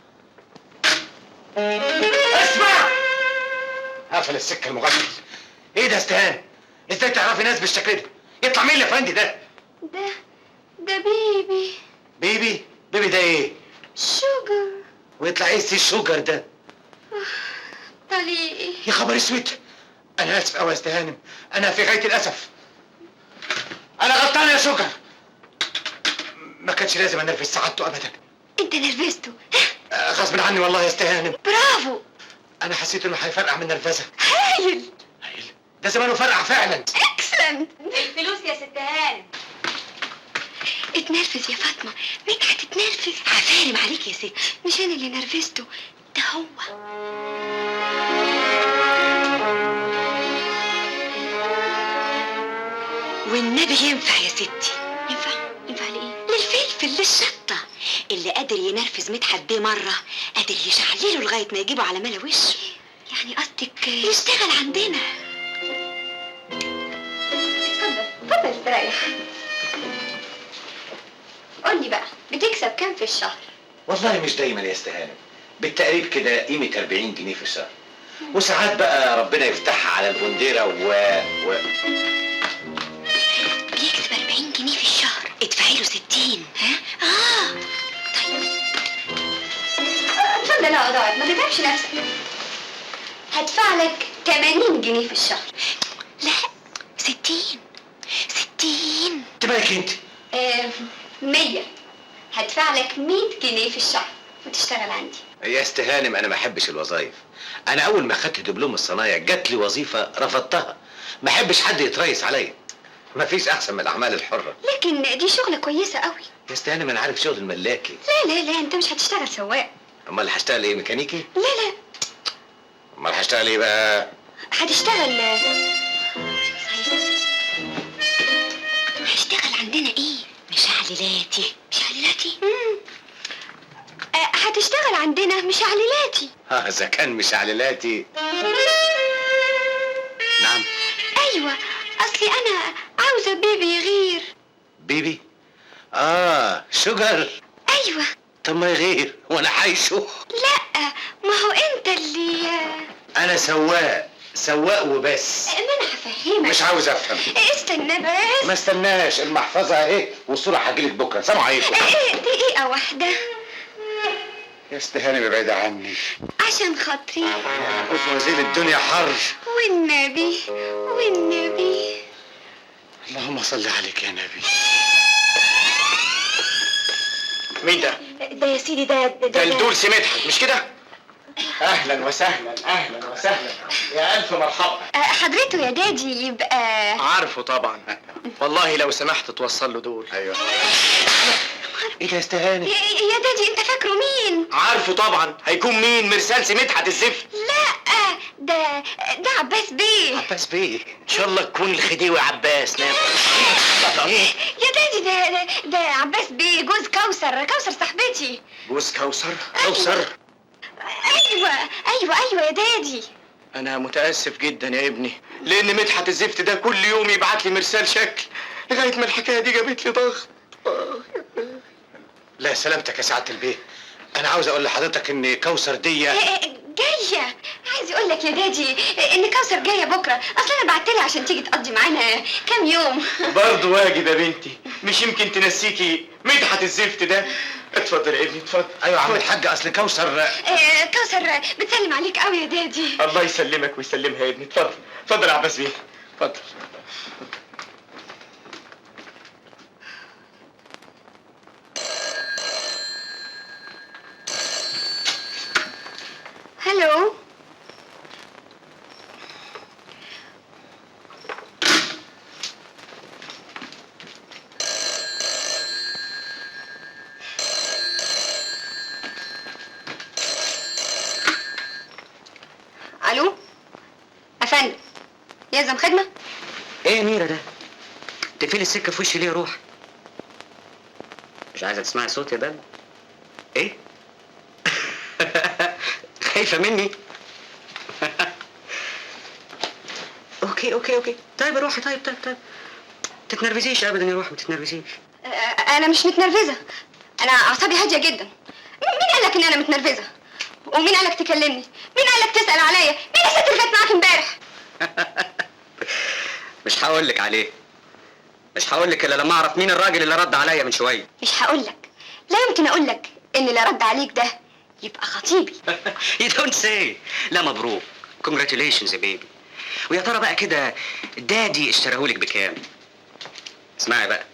اسمع! قفل السكه المغفل. ايه ده يا استهاني؟ ازاي تعرفي ناس بالشكل ده؟ يطلع مين الافندي ده؟ ده بيبي. بيبي؟ بيبي ده ايه؟ شوجر. ويطلع ايه سي الشوجر ده؟ طليقي. يا خبر اسود. انا اسف قوي يا استهانم، انا في غايه الاسف. انا غلطان يا شوجر. ما كانش لازم انرفز سعادته ابدا. انت نرفزته. غصب عني والله يا استهانم. برافو. انا حسيت انه هيفرقع من نرفزه. هايل. ده زمانه فرقع فعلا. اكسلنت. الفلوس يا ست هانم. اتنرفز يا فاطمه، مدحت اتنرفز. هفارم عليك يا ستي. مش انا اللي نرفزته، ده هو. والنبي ينفع يا ستي. ينفع لإيه؟ للفلفل، للشطة. اللي قادر ينرفز مدحت بيه مرة قادر يشعلله لغاية ما يجيبه على ملا وشه. يعني قصدك يشتغل عندنا. اتفضل استريح. قولي بقى، بتكسب كام في الشهر؟ والله مش دايما يا استهانم، بالتقريب كده قيمه 40 جنيه في الشهر. وساعات بقى ربنا يفتحها على البنديره بيكسب 40 جنيه في الشهر، ادفعي له 60. ها؟ طيب. اتفضل اقعد، ما تتعبش نفسك. هدفع لك 80 جنيه في الشهر. لا، 60. انت مالك انت؟ 100. هدفع لك 100 جنيه في الشهر وتشتغل عندي. يا استهانم انا ما احبش الوظايف. انا اول ما خدت دبلوم الصنايع جات لي وظيفه رفضتها. ما احبش حد يتريس عليا. مفيش احسن من الاعمال الحره. لكن دي شغله كويسه قوي. يا استهانم انا عارف شغل الملاكي. لا انت مش هتشتغل سواق. امال هشتغل ايه، ميكانيكي؟ لا امال هشتغل ايه بقى؟ هتشتغل عندنا ايه؟ مشعللاتي. هتشتغل عندنا مشعللاتي. اذا كان مشعللاتي. نعم. ايوه، اصلي انا عاوزه بيبي يغير. بيبي؟ شوجر. ايوه. طب ما يغير وانا حايشه. لا، ما هو انت اللي انا سواق وبس. ما انا هفهمك. مش عاوز افهم. استنى بس. ما استناش، المحفظه اهي والصوره هجيلك بكره. سلام عليكم. دقيقه واحده يا استهانم ابعدي عني عشان خاطري. بص وزير الدنيا حر. والنبي. اللهم صل عليك يا نبي. مين ده؟ ده يا سيدي ده الدولسي مدحت مش كده؟ اهلا وسهلا. يا الف مرحبا. حضرته يا دادي يبقى. عارفه طبعا. والله لو سمحت توصل له دول. ايوه. ايه ده يا استهاني؟ يا دادي انت فاكره مين؟ عارفه طبعا. هيكون مين؟ مرسالسي مدحت الزفت. لا، ده عباس بيه. عباس بيه؟ ان شاء الله تكون الخديوي عباس. نام. يا دادي ده عباس بيه جوز كوثر صاحبتي. جوز كوثر؟ ايوه يا دادي. انا متاسف جدا يا ابني، لان مدحت الزفت ده كل يوم يبعت لي مرسال شكل لغايه ما الحكايه دي جابت لي ضغط. لا سلامتك يا سعاده البيه. انا عاوز اقول لحضرتك ان كوثر دي جايه. عايز اقول لك يا دادي ان كوثر جايه بكره. اصل انا بعتلها عشان تيجي تقضي معانا كام يوم. برضه واجب يا بنتي. مش يمكن تنسيكي مدحت الزفت ده. اتفضل يا ابني اتفضل. ايوه يا عم الحاج، اصل كوثر كوثر بتسلم عليك قوي يا دادي. الله يسلمك ويسلمها يا ابني. اتفضل يا عباس بيه. اتفضل. هلو. الو افندم، يلزم خدمه. ايه يا ميرا ده؟ تقفلي السكه في وشي ليه يا روح؟ مش عايزه تسمعي صوتي ده؟ ايه؟ خايفه مني؟ اوكي اوكي اوكي، طيب يا روحي، طيب تتنرفزيش ابدا يا روحي، ما تتنرفزيش. انا مش متنرفزه، انا اعصابي هاديه جدا. مين قال لك ان انا متنرفزه؟ ومين قال لك تكلمني؟ مين قال لك تسال عليا؟ مين الست اللي كانت معاك امبارح؟ مش هقول لك عليه، مش هقول لك الا لما اعرف مين الراجل اللي رد عليا من شويه. مش هقول لك، لا يمكن اقول لك ان اللي رد عليك ده يبقى خطيبي. You don't say. لا مبروك، congratulations يا بيبي. ويا ترى بقى كده دادي اشتراهولك بكام؟ اسمعي بقى،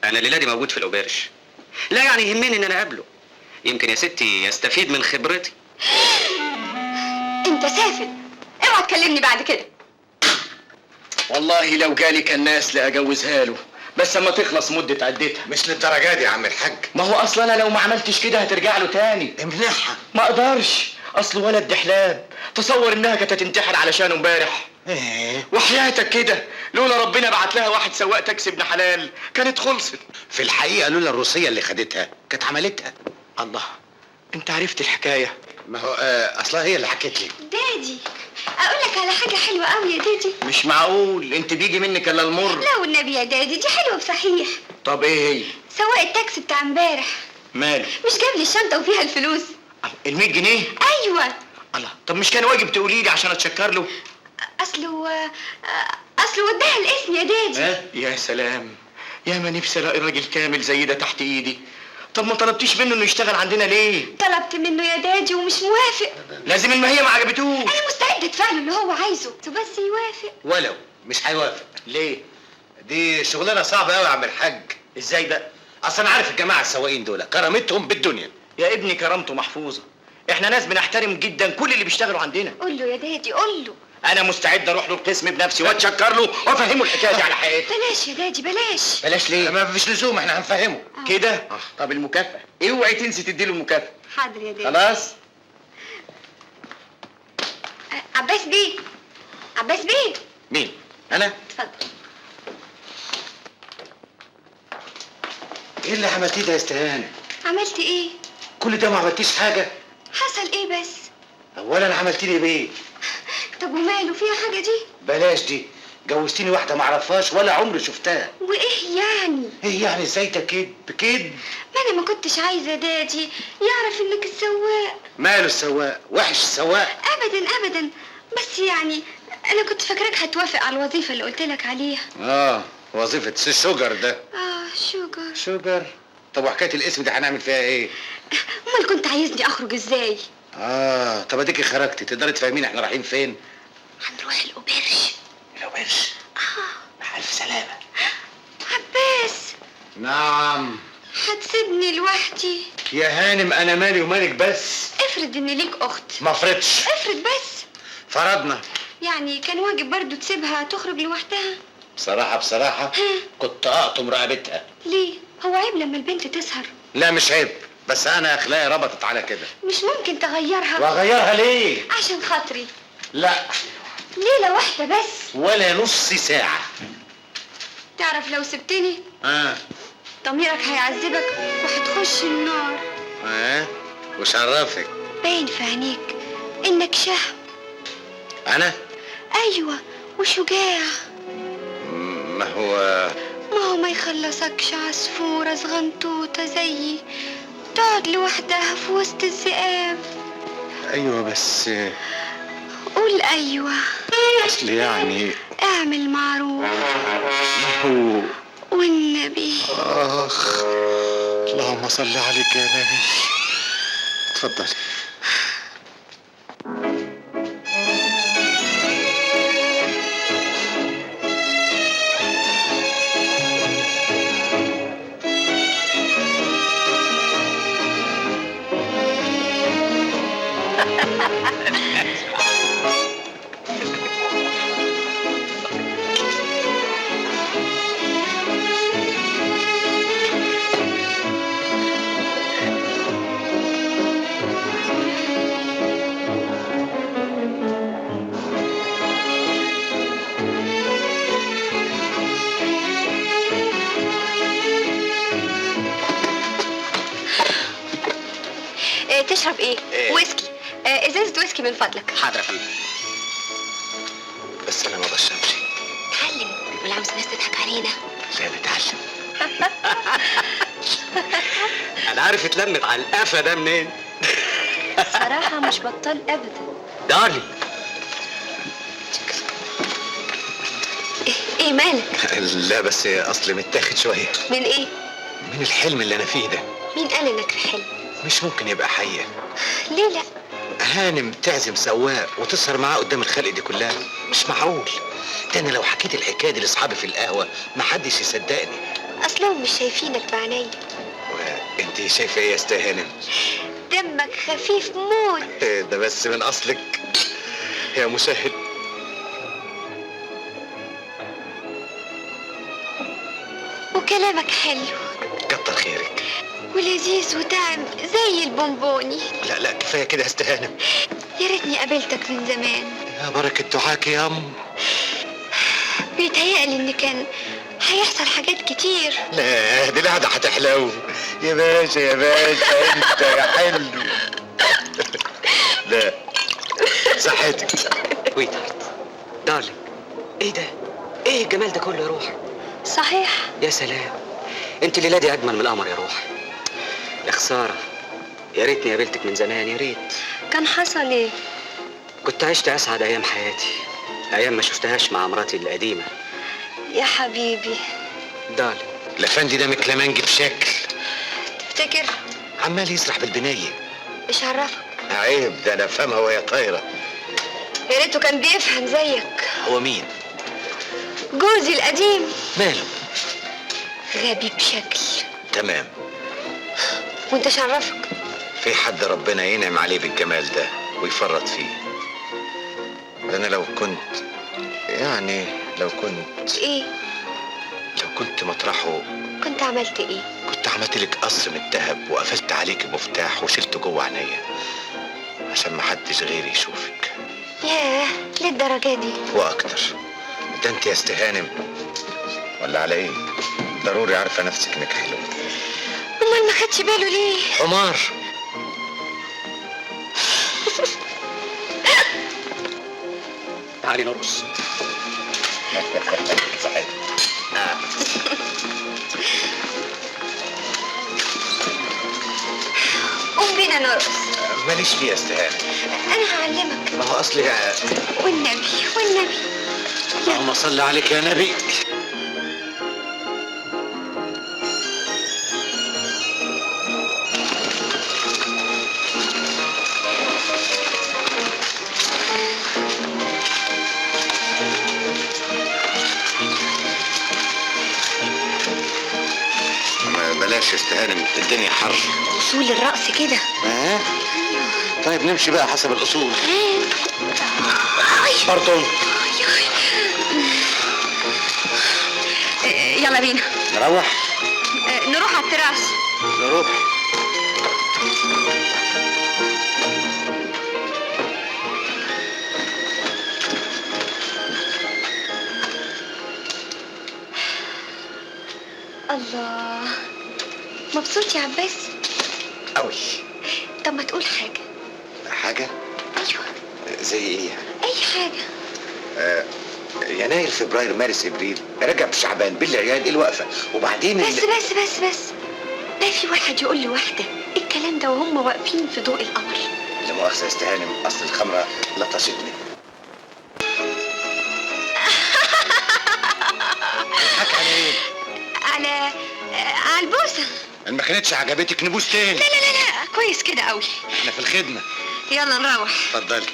انا الليله دي موجود في الاوبرش، لا يعني يهمني ان انا اقابله، يمكن يا ستي يستفيد من خبرتي. انت سافل، اوعى تكلمني بعد كده. والله لو جالي كان ناس لاجوزها له، بس اما تخلص مده عدتها. مش للدرجه دي يا عم الحاج. ما هو اصلا انا لو ما عملتش كده هترجع له تاني. امنعها. ما اقدرش، اصل ولد دحلاب. تصور انها كانت هتنتحر علشانه امبارح. ايه؟ وحياتك كده لولا ربنا بعت لها واحد سواق تاكسي ابن حلال كانت خلصت. في الحقيقه لولا الروسيه اللي خدتها كانت عملتها. الله، انت عرفت الحكايه؟ ما هو اصلها هي اللي حكت لي. دادي، اقول لك على حاجه حلوه قوي يا دادي. مش معقول انت بيجي منك الا المر. لا والنبي يا دادي، دي حلوه بصحيح. طب ايه هي؟ سواق التاكسي بتاع امبارح ماله؟ مش جاب لي الشنطه وفيها الفلوس. ال 100 جنيه؟ ايوه. الله، طب مش كان واجب تقولي لي عشان اتشكر له؟ اصله وداها الاسم يا دادي. يا سلام، يا ما نفسي الاقي راجل كامل زي ده تحت ايدي. طب ما طلبتيش منه انه يشتغل عندنا ليه؟ طلبت منه يا دادي ومش موافق. لازم الماهيه ما عجبتوش. انا مستعده ادفع له اللي هو عايزه بس يوافق. ولو مش هيوافق. ليه؟ دي شغلانه صعبه قوي يا عم الحاج. ازاي بقى؟ اصل انا عارف الجماعه السواقين دول كرامتهم بالدنيا. يا ابني كرامته محفوظه، احنا ناس بنحترم جدا كل اللي بيشتغلوا عندنا. قول له يا دادي، قول له. انا مستعد اروح له القسم بنفسي واتشكر له وافهمه الحكايه دي على حقيقتها. بلاش يا دادي، بلاش. بلاش ليه؟ ما فيش لزوم، احنا هنفهمه كده. طب المكافاه اوعي تنسي تديله المكافاه. حاضر يا دادي. خلاص. عباس بيه، عباس بيه. مين؟ انا؟ اتفضل. ايه اللي عملتيه ده يا استهانه؟ عملت ايه؟ كل ده ما عملتيش حاجه؟ حصل ايه بس؟ اولا عملتي لي بيه؟ طب وماله فيها حاجه دي؟ بلاش دي، جوزتيني واحده ما اعرفهاش ولا عمري شفتها. وايه يعني؟ ايه يعني؟ ازاي ده كدب كدب؟ ما انا ما كنتش عايزه دادي يعرف انك السواق. ماله السواق؟ وحش السواق؟ ابدا ابدا، بس يعني انا كنت فاكراك هتوافق على الوظيفه اللي قلت لك عليها. وظيفه الشجر ده. شوجر. شجر؟ طب وحكايه الاسم دي هنعمل فيها ايه؟ امال كنت عايزني اخرج ازاي؟ طب اديكي خرجتي، تقدري تفهميني احنا رايحين فين؟ هنروح الاوبرش. الأوبرش؟ مع الف سلامه. عباس، نعم. هتسيبني لوحدي؟ يا هانم انا مالي ومالك بس. افرض ان ليك اخت. ما فرضش. افرض بس. فرضنا. يعني كان واجب برضو تسيبها تخرج لوحدها؟ بصراحه كنت اقطم رقبتها. ليه؟ هو عيب لما البنت تسهر؟ لا مش عيب، بس انا اخلاقي ربطت على كده. مش ممكن تغيرها؟ واغيرها ليه؟ عشان خاطري. لا، ليلة واحدة بس. ولا نص ساعة. تعرف لو سبتني ضميرك هيعذبك وهتخش النار. وش عرفك؟ باين في عينيك انك شهم. انا؟ ايوه، وشجاع. ما هو ما يخلصكش عصفورة صغنطوطة زيي تقعد لوحدها في وسط الذئاب. ايوه بس قول ايوه. اصل يعني اعمل معروف. هو والنبي. اللهم صل عليك يا نبي. اتفضلي. تشرب ايه؟ ويسكي. ازازة ويسكي من فضلك. حاضر يا فندم. بس انا ما بشربش. اتعلم ولا عاوز الناس تضحك علينا؟ لا بتعلم. انا عارف اتلمت على القفا ده منين. صراحة مش بطال ابدا. دارلي. ايه مالك؟ لا بس اصلي متاخد شويه من ايه؟ من الحلم اللي انا فيه ده. مين قال انك في حلم؟ مش ممكن يبقى حقيقه. ليه لا؟ هانم تعزم سواق وتسهر معاه قدام الخلق دي كلها، مش معقول. ده انا لو حكيت الحكايه دي لاصحابي في القهوه محدش يصدقني. اصلهم مش شايفينك بعيني. وانت شايفه ايه يا استاذ هانم؟ دمك خفيف موت. ده بس من اصلك يا مسهل. وكلامك حلو كتر خيرك. ولذيذ وطعم زي البونبوني. لا لا كفايه كده يا استاذ هانم. يا ريتني قابلتك من زمان. يا بركه دعاك يا ام. بيتهيألي ان كان هيحصل حاجات كتير. لا دي القعده هتحلو يا باشا يا باشا انت يا حلو. لا صحتك. ويت دارلي. ايه ده؟ ايه الجمال ده كله يا روح؟ صحيح. يا سلام، انت الليله دي اجمل من القمر يا روح. يا خساره، يا ريتني قابلتك من زمان، يا ريت. كان حصل ايه؟ كنت عشت اسعد ايام حياتي، ايام ما شفتهاش مع مراتي القديمه. يا حبيبي. دارلي. الافندي ده مكلمنجي بشكل. تفتكر؟ عمال يسرح بالبنيه. مش عرفك. عيب، ده انا افهمها وهي طايره. يا ريته كان بيفهم زيك. هو مين؟ جوزي القديم. ماله؟ غبي بشكل. تمام. وانت شرفك. في حد ربنا ينعم عليه بالجمال ده ويفرط فيه؟ ده انا لو كنت ايه؟ لو كنت مطرحه كنت عملت ايه؟ كنت عملت لك قصر من الذهب وقفلت عليك مفتاح وشلته جوه عينيا عشان ما حدش غيري يشوفك. ياه، للدرجه دي؟ واكتر. ده انت يا استهانم ولا على ايه؟ ضروري عارفه نفسك انك حلوه. امال ما خدش باله ليه؟ حمار. تعالي نرقص. صحيح. قوم بينا نرقص. ماليش فيه يا استهانم. انا هعلمك. ما هو اصلي والنبي والنبي. اللهم صل عليك يا نبي. بلاش يا استهانم، الدنيا حر. اصول الرقص كده. طيب نمشي بقى حسب الاصول. برضو. يلا بينا. نروح. نروح على التراس. نروح. الله، مبسوط يا عباس؟ قوي. طب ما تقول حاجة. حاجة؟ ايوه. زي ايه يعني؟ اي حاجة. يناير فبراير مارس ابريل رجب شعبان بالعياد ايه الوقفة وبعدين بس ما في واحد يقول لواحدة الكلام ده وهم واقفين في ضوء القمر. لا مؤاخذة يا استهانم، اصل الخمرة لطشتني. حكي على ايه؟ على البوسة. ما كانتش عجبتك نبوس تاني. لا كويس كده قوي. احنا في الخدمة. يلا نروح. اتفضلي.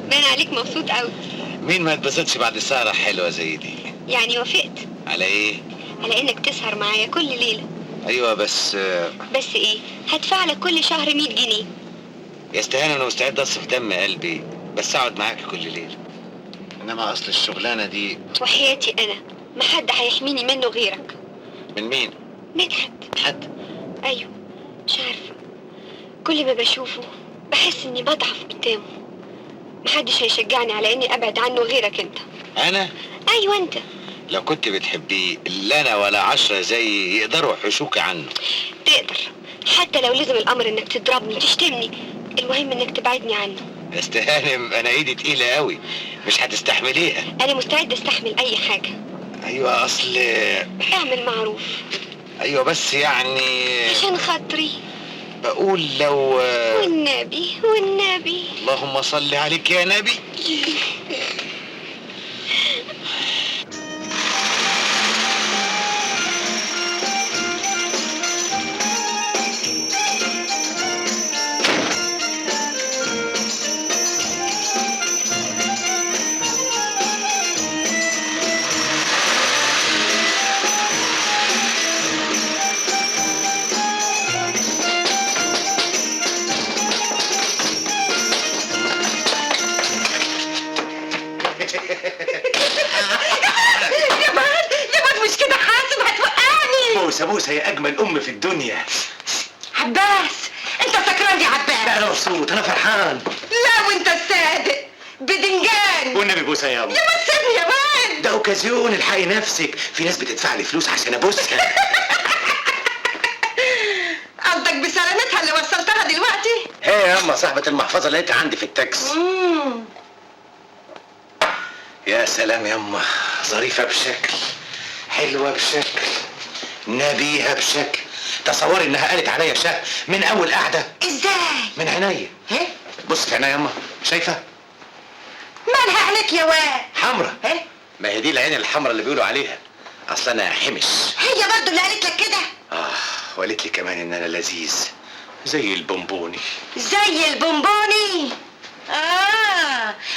باين عليك مبسوط قوي. مين ما اتبسطش بعد سهرة حلوة زي دي؟ يعني وافقت؟ على ايه؟ على انك تسهر معايا كل ليلة. ايوه بس ايه؟ هدفع لك كل شهر 100 جنيه. يا استهانة انا مستعد اصرف دم قلبي بس اقعد معاك كل ليلة. انما اصل الشغلانة دي وحياتي انا ما حد هيحميني منه غيرك. من مين؟ مدحت. حد؟ ايوه، مش عارفة، كل ما بشوفه بحس اني بضعف قدامه. محدش هيشجعني على اني ابعد عنه غيرك انت. انا؟ ايوه انت. لو كنت بتحبيه اللي انا ولا 10 زي يقدروا يحوشوك عنه. تقدر حتى لو لزم الامر انك تضربني تشتمني، المهم انك تبعدني عنه. بس هانم انا ايدي تقيله قوي، مش هتستحمليها. انا مستعد استحمل اي حاجه. ايوه اصل اعمل معروف. ايوه بس يعني عشان خاطري بقول لو والنبي والنبي. اللهم صل عليك يا نبي. مش كده حاسب هتوقعني. بوسه بوسه يا اجمل ام في الدنيا. عباس انت سكران يا عباس. لا انا مبسوط، انا فرحان. لا وانت الصادق بدنجان. والنبي بوسه يا يا ما تسيبني يا مان. ده اوكازيون، الحقي نفسك، في ناس بتدفع لي فلوس عشان ابوسها. قصدك بسلامتها اللي وصلتها دلوقتي؟ هي يا اما صاحبة المحفظة اللي لقيتها عندي في التاكس. يا سلام يا اما، ظريفة بشكل، حلوة بشكل، نبيهة بشكل. تصوري انها قالت عليا شهر من اول قعدة. ازاي؟ من عينيا. ايه؟ بص في عينيا يا اما، شايفة؟ مالها عليك يا واد؟ حمرا. ايه؟ ما هي دي العين الحمرا اللي بيقولوا عليها. اصل انا حمش. هي برضو اللي قالت لك كده؟ وقالت لي كمان ان انا لذيذ زي البونبوني. زي البونبوني؟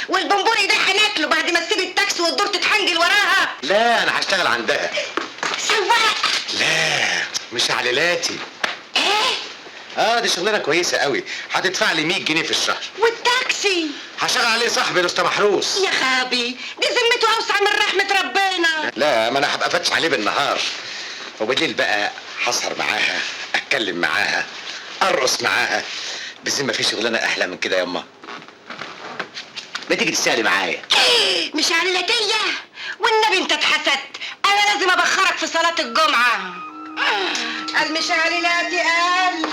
والبونبوني ده هناكله بعد ما تسيب التاكسي وتدور تتحنجل وراها. لا انا هشتغل عندها. سواق؟ لا مش عليلاتي. ايه؟ دي شغلانه كويسه قوي، هتدفع لي 100 جنيه في الشهر. والتاكسي؟ هشغل عليه صاحبي الاسطى محروس. يا خابي دي ذمته اوسع من رحمه ربنا. لا ما انا هبقى فاتش عليه بالنهار، وبالليل بقى هسهر معاها، اتكلم معاها، ارقص معاها. بذمة في شغلانه احلى من كده ياما؟ ما تيجي تسالي معايا؟ مش عليلاتيه؟ والنبي انت اتحسدت، انا لازم ابخرك في صلاه الجمعه. قال مش عليلاتي قال